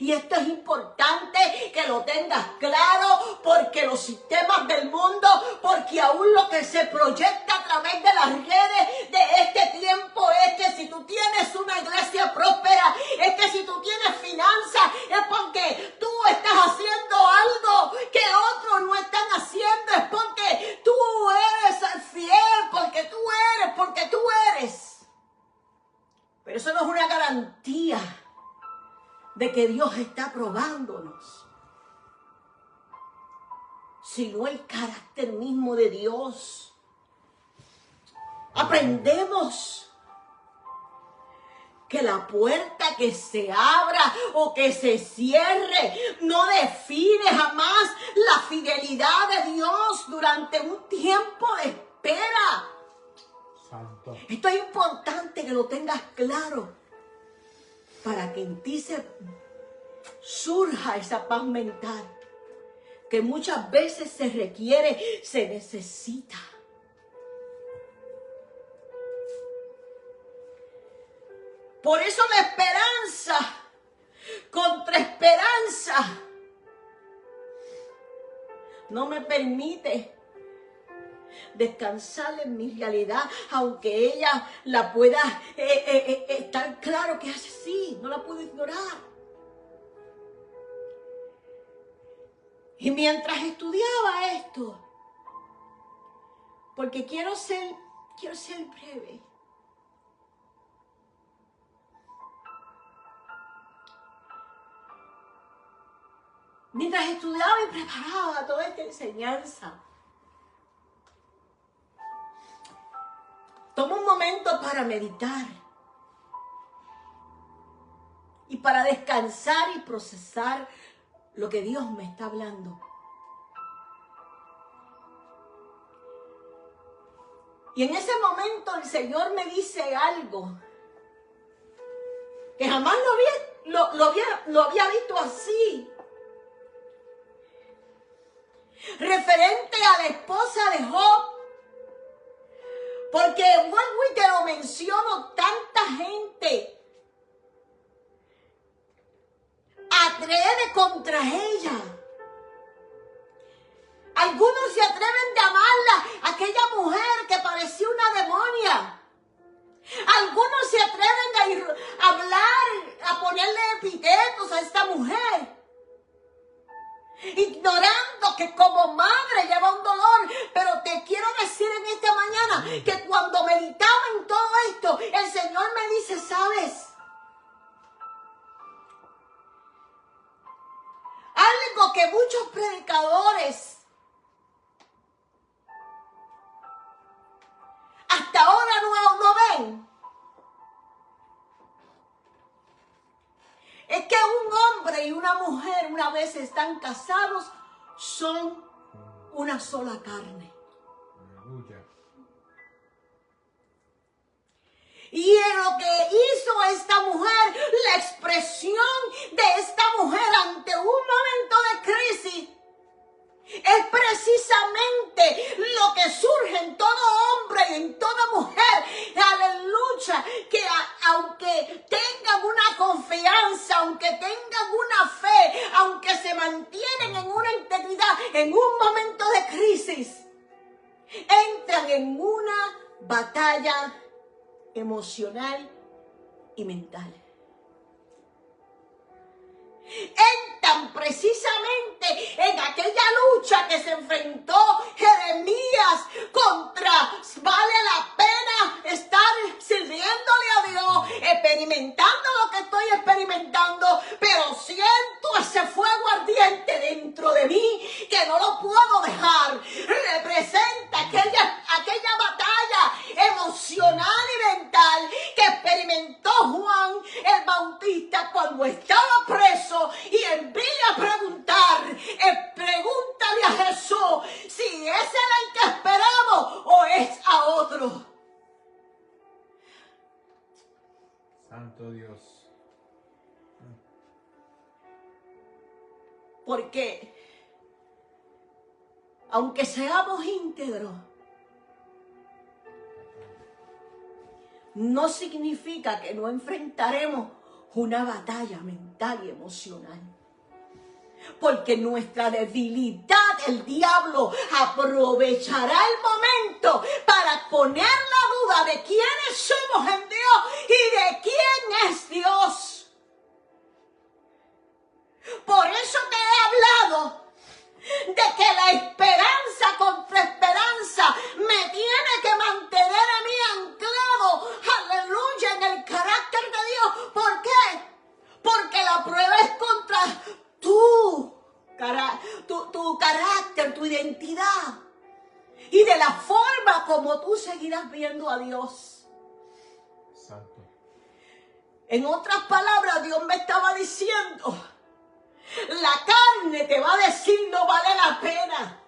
Y esto es importante que lo tengas claro, porque los sistemas del mundo, porque aún lo que se proyecta a través de las redes de este tiempo es que si tú tienes una iglesia próspera, es que si tú tienes finanzas, es porque tú estás haciendo algo que otros no están haciendo, es porque tú eres fiel, porque tú eres. Pero eso no es una garantía de que Dios está probándonos, sino el carácter mismo de Dios. Aprendemos que la puerta que se abra o que se cierre no define jamás la fidelidad de Dios durante un tiempo de espera. Santo. Esto es importante que lo tengas claro, para que en ti surja esa paz mental que muchas veces se requiere, se necesita. Por eso la esperanza contra esperanza no me permite descansar en mi realidad, aunque ella la pueda estar claro que es así, no la puedo ignorar. Y mientras estudiaba esto, porque quiero ser breve. Mientras estudiaba y preparaba toda esta enseñanza, tomo un momento para meditar y para descansar y procesar lo que Dios me está hablando. Y en ese momento el Señor me dice algo que jamás lo había visto así. Referente a la esposa de Job, porque vuelvo y te lo menciono, tanta gente atreve contra ella. Algunos se atreven a amarla, aquella mujer que parecía una demonia. Algunos se atreven a hablar, a ponerle epítetos a esta mujer, ignorando que como madre lleva un dolor. Pero te quiero decir en esta mañana que cuando meditaba en todo esto, el Señor me dice, ¿sabes? Algo que muchos predicadores hasta ahora no ven, es que un hombre y una mujer, una vez están casados, son una sola carne. Aleluya. Y en lo que hizo esta mujer, la expresión de esta mujer ante un momento de crisis, es precisamente lo que surge en todo hombre y en toda mujer. Aleluya, que aunque tengan una confianza, aunque tengan una fe, aunque se mantienen en una integridad, en un momento de crisis, entran en una batalla emocional y mental. Entran precisamente en aquella lucha que se enfrentó Jeremías contra, vale la pena estar sirviéndole a Dios, experimentando lo que estoy experimentando, pero siento ese fuego ardiente dentro de mí que no lo puedo dejar. Representa aquella batalla emocional y mental que experimentó Juan el Bautista cuando estaba preso y envía a preguntar, pregúntale a Jesús si es el que esperamos o es a otro. Santo Dios. Porque aunque seamos íntegros, no significa que no enfrentaremos una batalla mental y emocional. Porque nuestra debilidad, el diablo aprovechará el momento para poner la duda de quiénes somos en Dios y de quién es Dios. Por eso te he hablado de que la esperanza contra esperanza me tiene que mantener a mí anclado, aleluya, en el carácter de Dios. ¿Por qué? Porque la prueba es contra tu carácter, tu identidad y de la forma como tú seguirás viendo a Dios. Santo. En otras palabras, Dios me estaba diciendo, la carne te va a decir no vale la pena.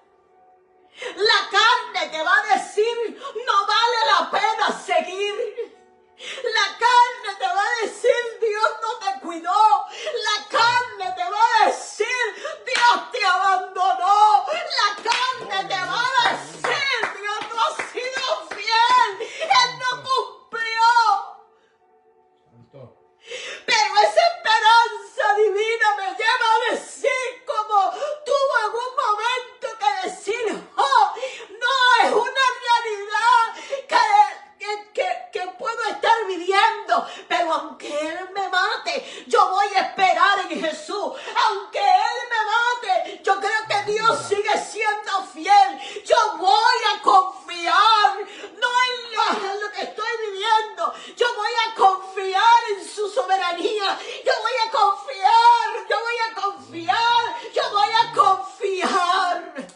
La carne te va a decir no vale la pena seguir. La carne te va a decir, Dios no te cuidó. La carne te va a decir, Dios te abandonó. La carne te va a decir, Dios no ha sido fiel. Él no cumplió. Santo. Pero esa esperanza divina me lleva a decir, como tuvo en un momento que decir, oh, no es una realidad que puedo estar viviendo, pero aunque Él me mate, yo voy a esperar en Jesús. Aunque Él me mate, yo creo que Dios sigue siendo fiel. Yo voy a confiar, no en lo que estoy viviendo. Yo voy a confiar en su soberanía. Yo voy a confiar, yo voy a confiar, yo voy a confiar.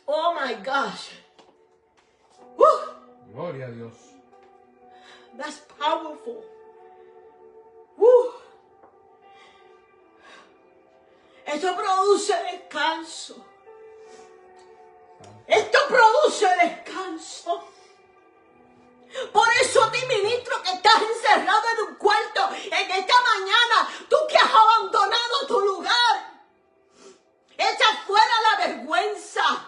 Oh my gosh. Gloria a Dios. That's powerful. Esto produce descanso. Esto produce descanso. Por eso te ministro que estás encerrado en un cuarto en esta mañana. Tú que has abandonado tu lugar. Echa fuera la vergüenza.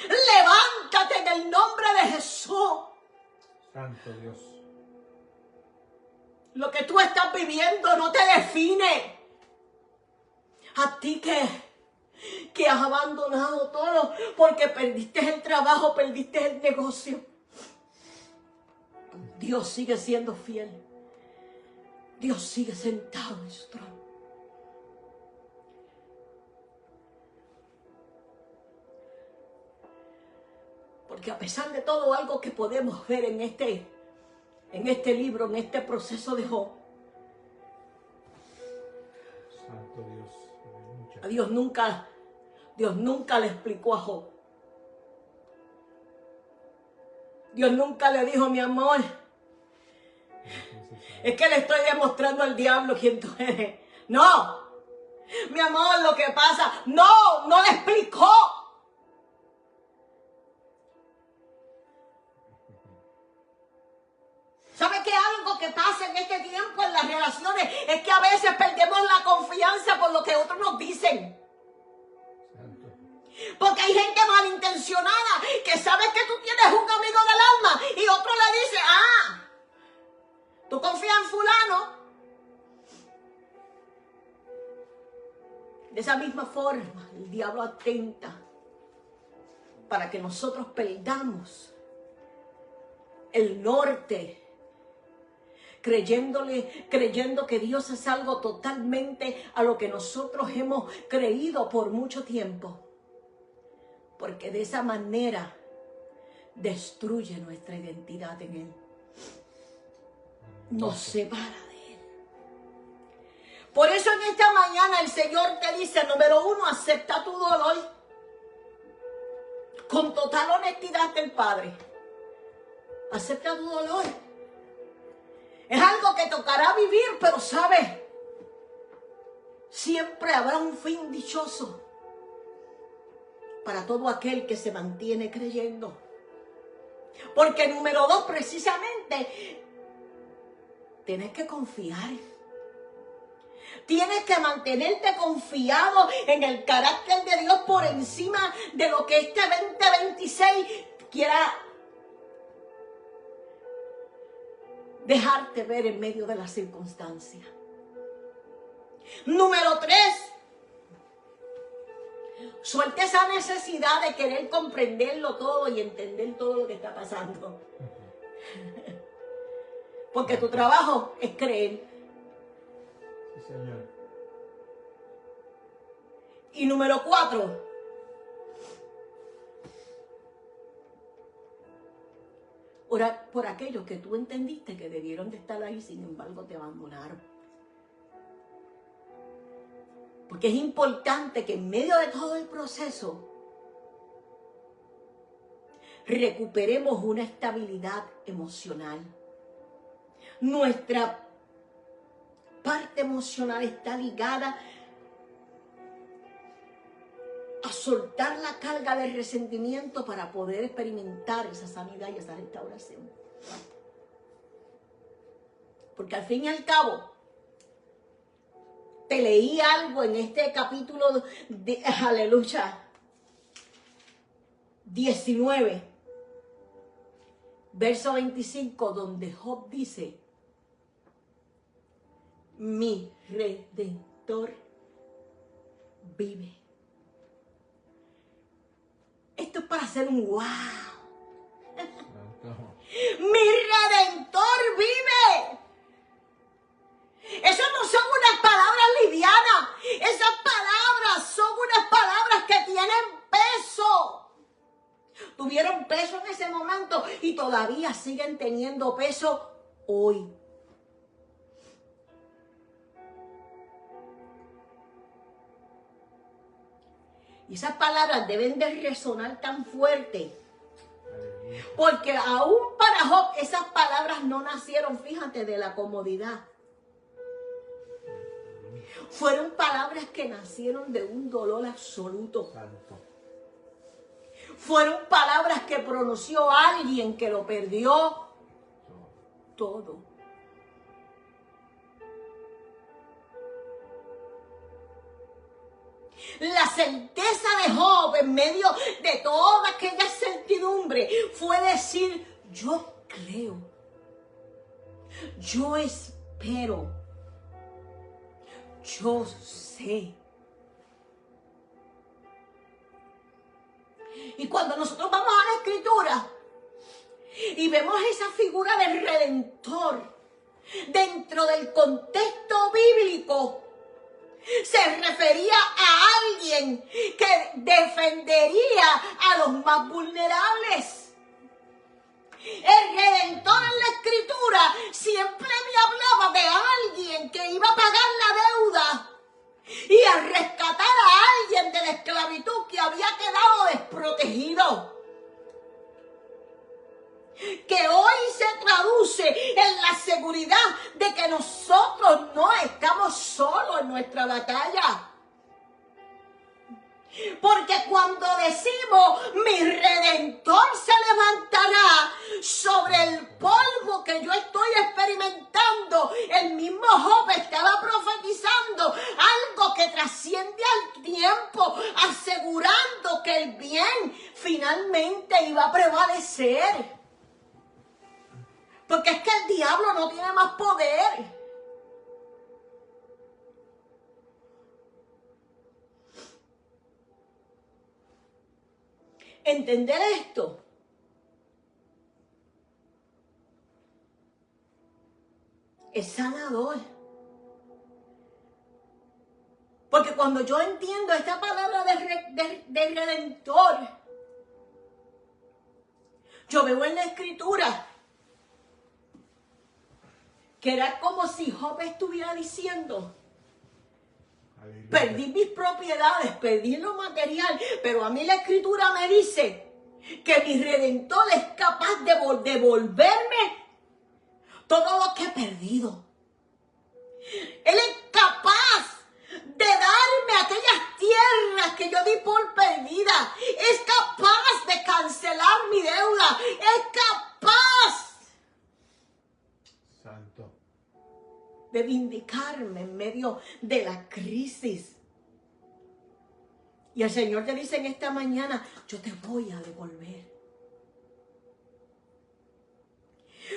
Levántate en el nombre de Jesús. Santo Dios. Lo que tú estás viviendo no te define. A ti que has abandonado todo porque perdiste el trabajo, perdiste el negocio. Dios sigue siendo fiel. Dios sigue sentado en su trono. Porque a pesar de todo, algo que podemos ver en este libro, en este proceso de Job, Santo Dios. Aleluya. a Dios nunca le explicó a Job. Dios nunca le dijo, mi amor, es que le estoy demostrando al diablo quién tú eres. No, mi amor, lo que pasa, no le explicó. ¿Sabe qué? Algo que pasa en este tiempo en las relaciones es que a veces perdemos la confianza por lo que otros nos dicen. Santo. Porque hay gente malintencionada que sabe que tú tienes un amigo del alma y otro le dice, ¿tú confías en fulano? De esa misma forma, el diablo atenta para que nosotros perdamos el norte, creyendo que Dios es algo totalmente a lo que nosotros hemos creído por mucho tiempo. Porque de esa manera destruye nuestra identidad en Él. Nos separa de Él. Por eso en esta mañana el Señor te dice, número 1, acepta tu dolor con total honestidad del Padre. Acepta tu dolor. Es algo que tocará vivir, pero ¿sabes? Siempre habrá un fin dichoso para todo aquel que se mantiene creyendo. Porque número 2, precisamente, tienes que confiar. Tienes que mantenerte confiado en el carácter de Dios por encima de lo que este 2026 quiera dejarte ver en medio de las circunstancias. Número 3, suelta esa necesidad de querer comprenderlo todo y entender todo lo que está pasando. Porque tu trabajo es creer. Sí, Señor. Y número 4, orar por aquellos que tú entendiste que debieron de estar ahí, sin embargo te abandonaron. Porque es importante que en medio de todo el proceso recuperemos una estabilidad emocional. Nuestra parte emocional está ligada a soltar la carga del resentimiento para poder experimentar esa sanidad y esa restauración. porque al fin y al cabo, te leí algo en este capítulo de, aleluya, 19, verso 25, donde Job dice, mi Redentor vive. Esto es para hacer un wow. Santo. Mi Redentor vive. Esas no son unas palabras livianas. Esas palabras son unas palabras que tienen peso. Tuvieron peso en ese momento y todavía siguen teniendo peso hoy. Y esas palabras deben de resonar tan fuerte. Porque aún para Job esas palabras no nacieron, fíjate, de la comodidad. Fueron palabras que nacieron de un dolor absoluto. Santo. Fueron palabras que pronunció alguien que lo perdió todo. La certeza de Job en medio de toda aquella certidumbre fue decir, yo creo, yo espero, yo sé. Y cuando nosotros vamos a la Escritura y vemos esa figura del Redentor dentro del contexto bíblico, se refería a alguien que defendería a los más vulnerables. El Redentor en la Escritura siempre me hablaba de alguien que iba a pagar la deuda y a rescatar a alguien de la esclavitud que había quedado desprotegido. Que hoy se traduce en la seguridad de que nosotros no estamos solos en nuestra batalla. Porque cuando decimos mi Redentor se levantará sobre el polvo que yo estoy experimentando, el mismo Job estaba profetizando algo que trasciende al tiempo, asegurando que el bien finalmente iba a prevalecer. Porque es que el diablo no tiene más poder. Entender esto es sanador. Porque cuando yo entiendo esta palabra de Redentor, yo veo en la Escritura que era como si Job estuviera diciendo, perdí mis propiedades, perdí lo material, pero a mí la Escritura me dice que mi Redentor es capaz de devolverme todo lo que he perdido. Él es capaz de darme aquellas tierras que yo di por perdida. Es capaz de cancelar mi deuda. Es capaz de vindicarme en medio de la crisis. Y el Señor te dice en esta mañana, yo te voy a devolver.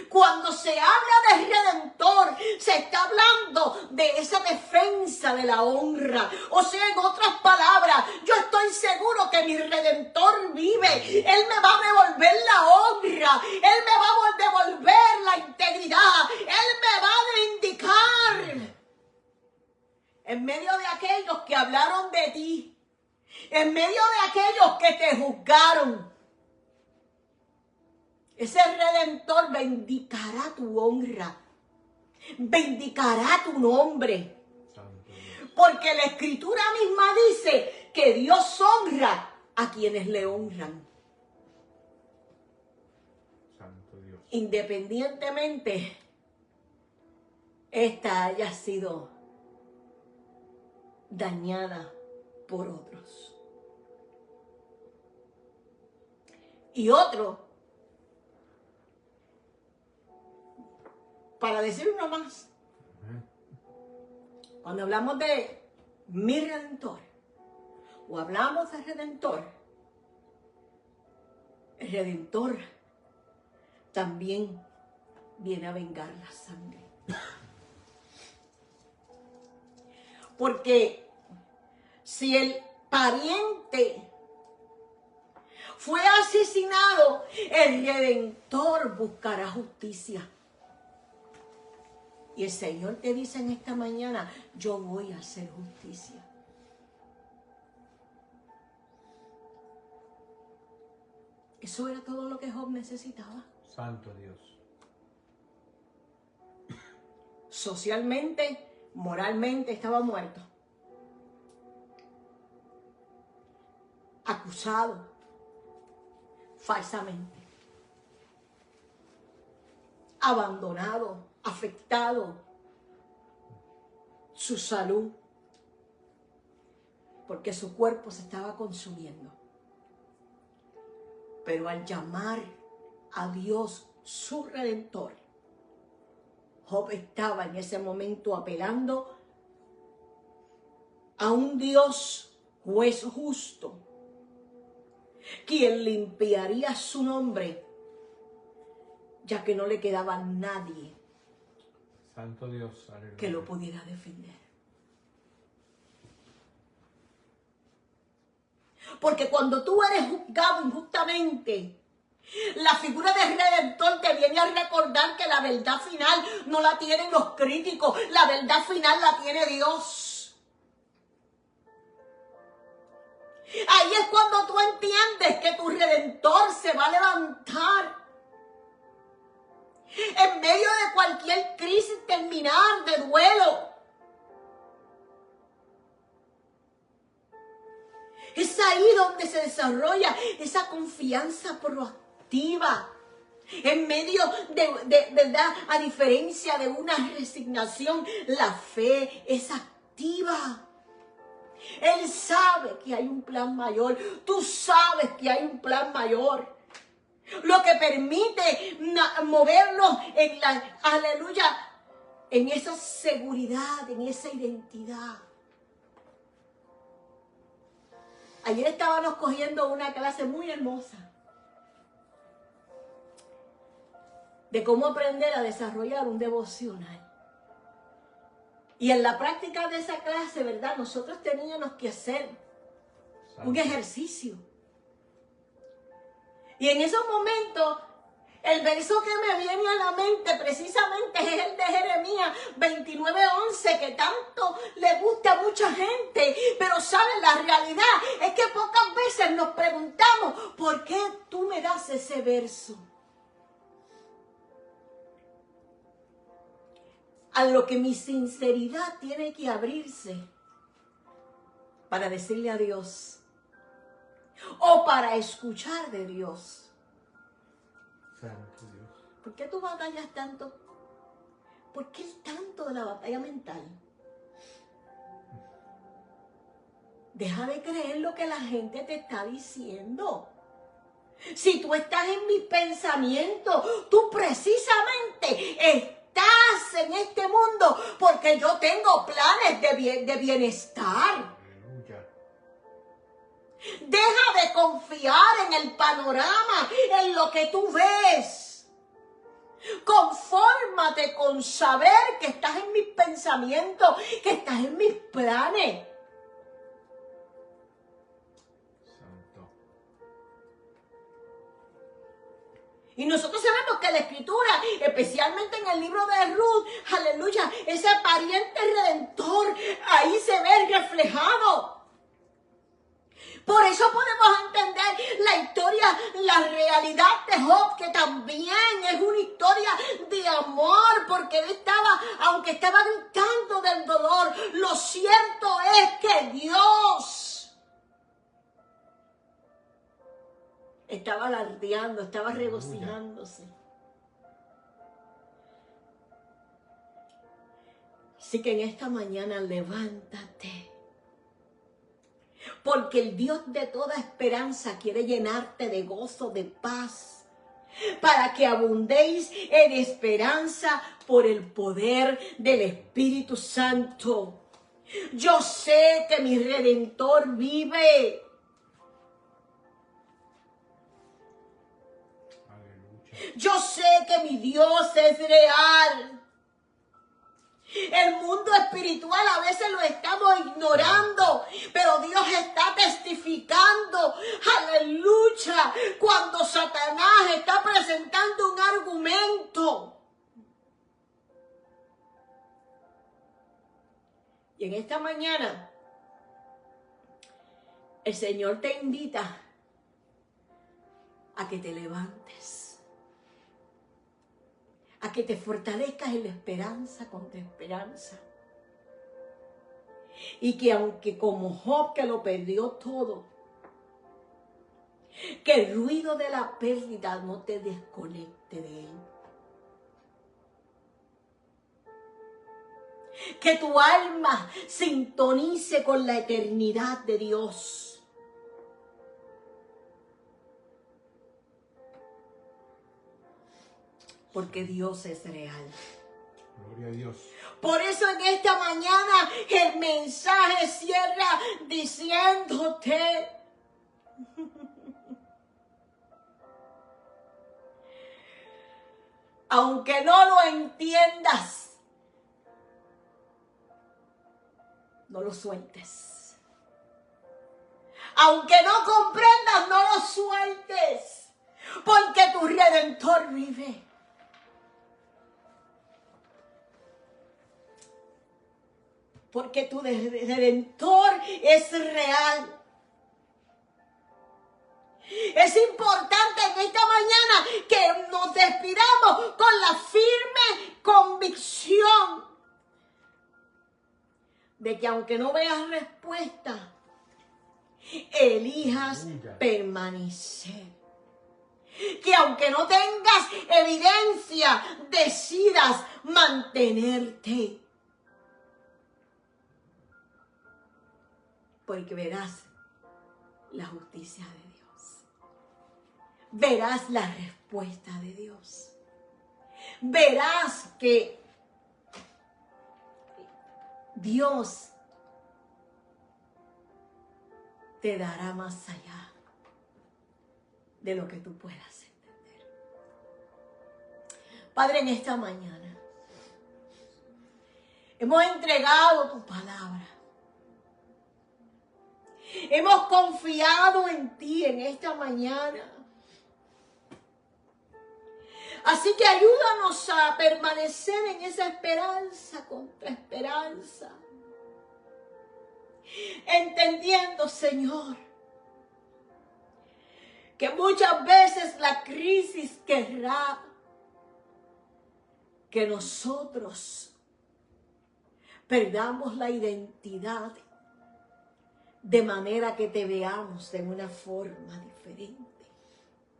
Cuando se habla de Redentor, se está hablando de esa defensa de la honra. O sea, en otras palabras, yo estoy seguro que mi Redentor vive. Él me va a devolver la honra. Él me va a devolver la integridad. Él me va a vindicar. En medio de aquellos que hablaron de ti. En medio de aquellos que te juzgaron. Ese Redentor vindicará tu honra, vindicará tu nombre. Porque la Escritura misma dice que Dios honra a quienes le honran. Santo Dios. Independientemente esta haya sido dañada por otros. Y otro para decir uno más, cuando hablamos de mi Redentor, o hablamos de Redentor, el Redentor también viene a vengar la sangre. Porque si el pariente fue asesinado, el Redentor buscará justicia. Y el Señor te dice en esta mañana, yo voy a hacer justicia. Eso era todo lo que Job necesitaba. Santo Dios. Socialmente, moralmente estaba muerto. Acusado falsamente. Abandonado, afectado. Su salud. Porque su cuerpo se estaba consumiendo. Pero al llamar a Dios, su Redentor, Job estaba en ese momento apelando a un Dios juez justo, quien limpiaría su nombre, ya que no le quedaba nadie Santo Dios, aleluya, que lo pudiera defender. Porque cuando tú eres juzgado injustamente, la figura del Redentor te viene a recordar que la verdad final no la tienen los críticos, la verdad final la tiene Dios. Ahí es cuando tú entiendes que tu Redentor se va a levantar en medio de cualquier crisis terminal de duelo. Es ahí donde se desarrolla esa confianza proactiva. En medio de verdad, a diferencia de una resignación, la fe es activa. Él sabe que hay un plan mayor. Tú sabes que hay un plan mayor. Lo que permite movernos en la, aleluya, en esa seguridad, en esa identidad. Ayer estábamos cogiendo una clase muy hermosa de cómo aprender a desarrollar un devocional. Y en la práctica de esa clase, ¿verdad? Nosotros teníamos que hacer un ejercicio. Y en esos momentos, el verso que me viene a la mente precisamente es el de Jeremías 29:11, que tanto le gusta a mucha gente. Pero ¿saben? La realidad es que pocas veces nos preguntamos, ¿por qué tú me das ese verso? A lo que mi sinceridad tiene que abrirse para decirle a Dios o para escuchar de Dios. Santo Dios. ¿Por qué tú batallas tanto? ¿Por qué tanto de la batalla mental? Deja de creer lo que la gente te está diciendo. Si tú estás en mis pensamientos, tú precisamente estás en este mundo porque yo tengo planes de bienestar. Aleluya. Deja de confiar en el panorama, en lo que tú ves. Confórmate con saber que estás en mis pensamientos, que estás en mis planes. Santo. Y nosotros sabemos que la Escritura, especialmente en el libro de Ruth, aleluya, ese pariente redentor, ahí se ve reflejado. Por eso podemos entender la historia, la realidad de Job, que también es una historia de amor, porque él estaba, aunque estaba gritando del dolor, lo cierto es que Dios estaba alardeando, estaba regocijándose. Así que en esta mañana levántate. Porque el Dios de toda esperanza quiere llenarte de gozo, de paz, para que abundéis en esperanza por el poder del Espíritu Santo. Yo sé que mi Redentor vive. Aleluya. Yo sé que mi Dios es real. El mundo espiritual a veces lo estamos ignorando, pero Dios está testificando, aleluya, cuando Satanás está presentando un argumento. Y en esta mañana, el Señor te invita a que te levantes, a que te fortalezcas en la esperanza contra esperanza. Y que aunque como Job, que lo perdió todo, que el ruido de la pérdida no te desconecte de él. Que tu alma sintonice con la eternidad de Dios. Porque Dios es real. Gloria a Dios. Por eso en esta mañana el mensaje cierra diciéndote: aunque no lo entiendas, no lo sueltes. Aunque no comprendas, no lo sueltes. Porque tu Redentor vive. Porque tu Redentor es real. Es importante en esta mañana que nos despidamos con la firme convicción de que aunque no veas respuesta, elijas permanecer. Que aunque no tengas evidencia, decidas mantenerte. Porque verás la justicia de Dios. Verás la respuesta de Dios. Verás que Dios te dará más allá de lo que tú puedas entender. Padre, en esta mañana hemos entregado tu palabra. Hemos confiado en ti en esta mañana. Así que ayúdanos a permanecer en esa esperanza contra esperanza. Entendiendo, Señor, que muchas veces la crisis querrá que nosotros perdamos la identidad, de manera que te veamos de una forma diferente.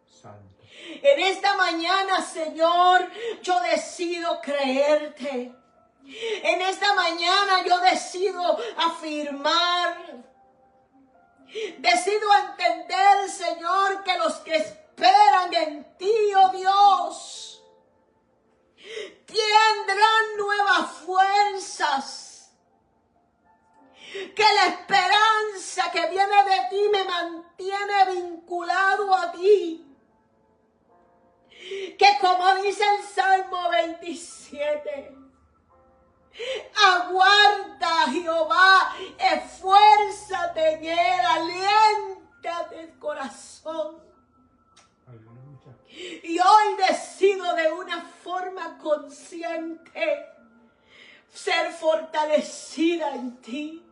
Santo. En esta mañana, Señor, yo decido creerte. En esta mañana yo decido afirmar. Decido entender, Señor, que los que esperan en ti, oh Dios, tendrán nuevas fuerzas. Que la esperanza que viene de ti me mantiene vinculado a ti. Que como dice el Salmo 27, aguarda a Jehová, esfuérzate en él, aliéntate el corazón. Aleluya. Y hoy decido de una forma consciente ser fortalecida en ti.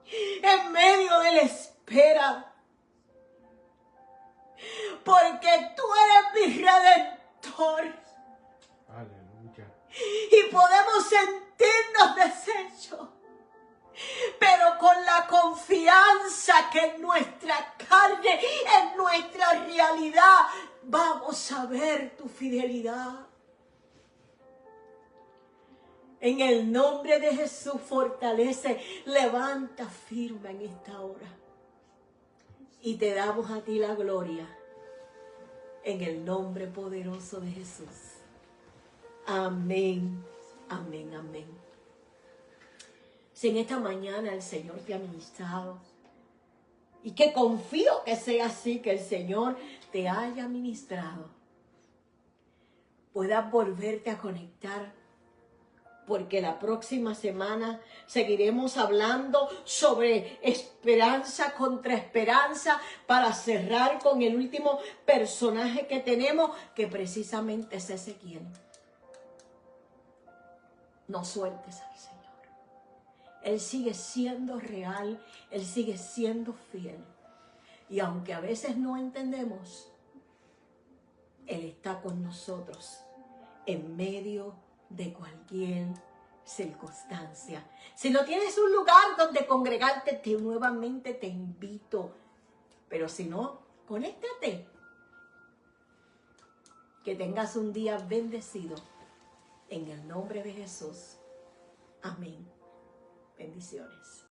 En medio de la espera. Porque tú eres mi Redentor. Aleluya. Y podemos sentirnos deshechos. Pero con la confianza que en nuestra carne, en nuestra realidad, vamos a ver tu fidelidad. En el nombre de Jesús, fortalece, levanta firme en esta hora. Y te damos a ti la gloria. en el nombre poderoso de Jesús. Amén, amén, amén. Si en esta mañana el Señor te ha ministrado, y que confío que sea así, que el Señor te haya ministrado, puedas volverte a conectar, porque la próxima semana seguiremos hablando sobre esperanza contra esperanza, para cerrar con el último personaje que tenemos, que precisamente es Ezequiel. No sueltes al Señor. Él sigue siendo real, Él sigue siendo fiel. Y aunque a veces no entendemos, Él está con nosotros en medio de cualquier circunstancia. Si no tienes un lugar donde congregarte, nuevamente te invito. Pero si no, conéctate. Que tengas un día bendecido. En el nombre de Jesús. Amén. Bendiciones.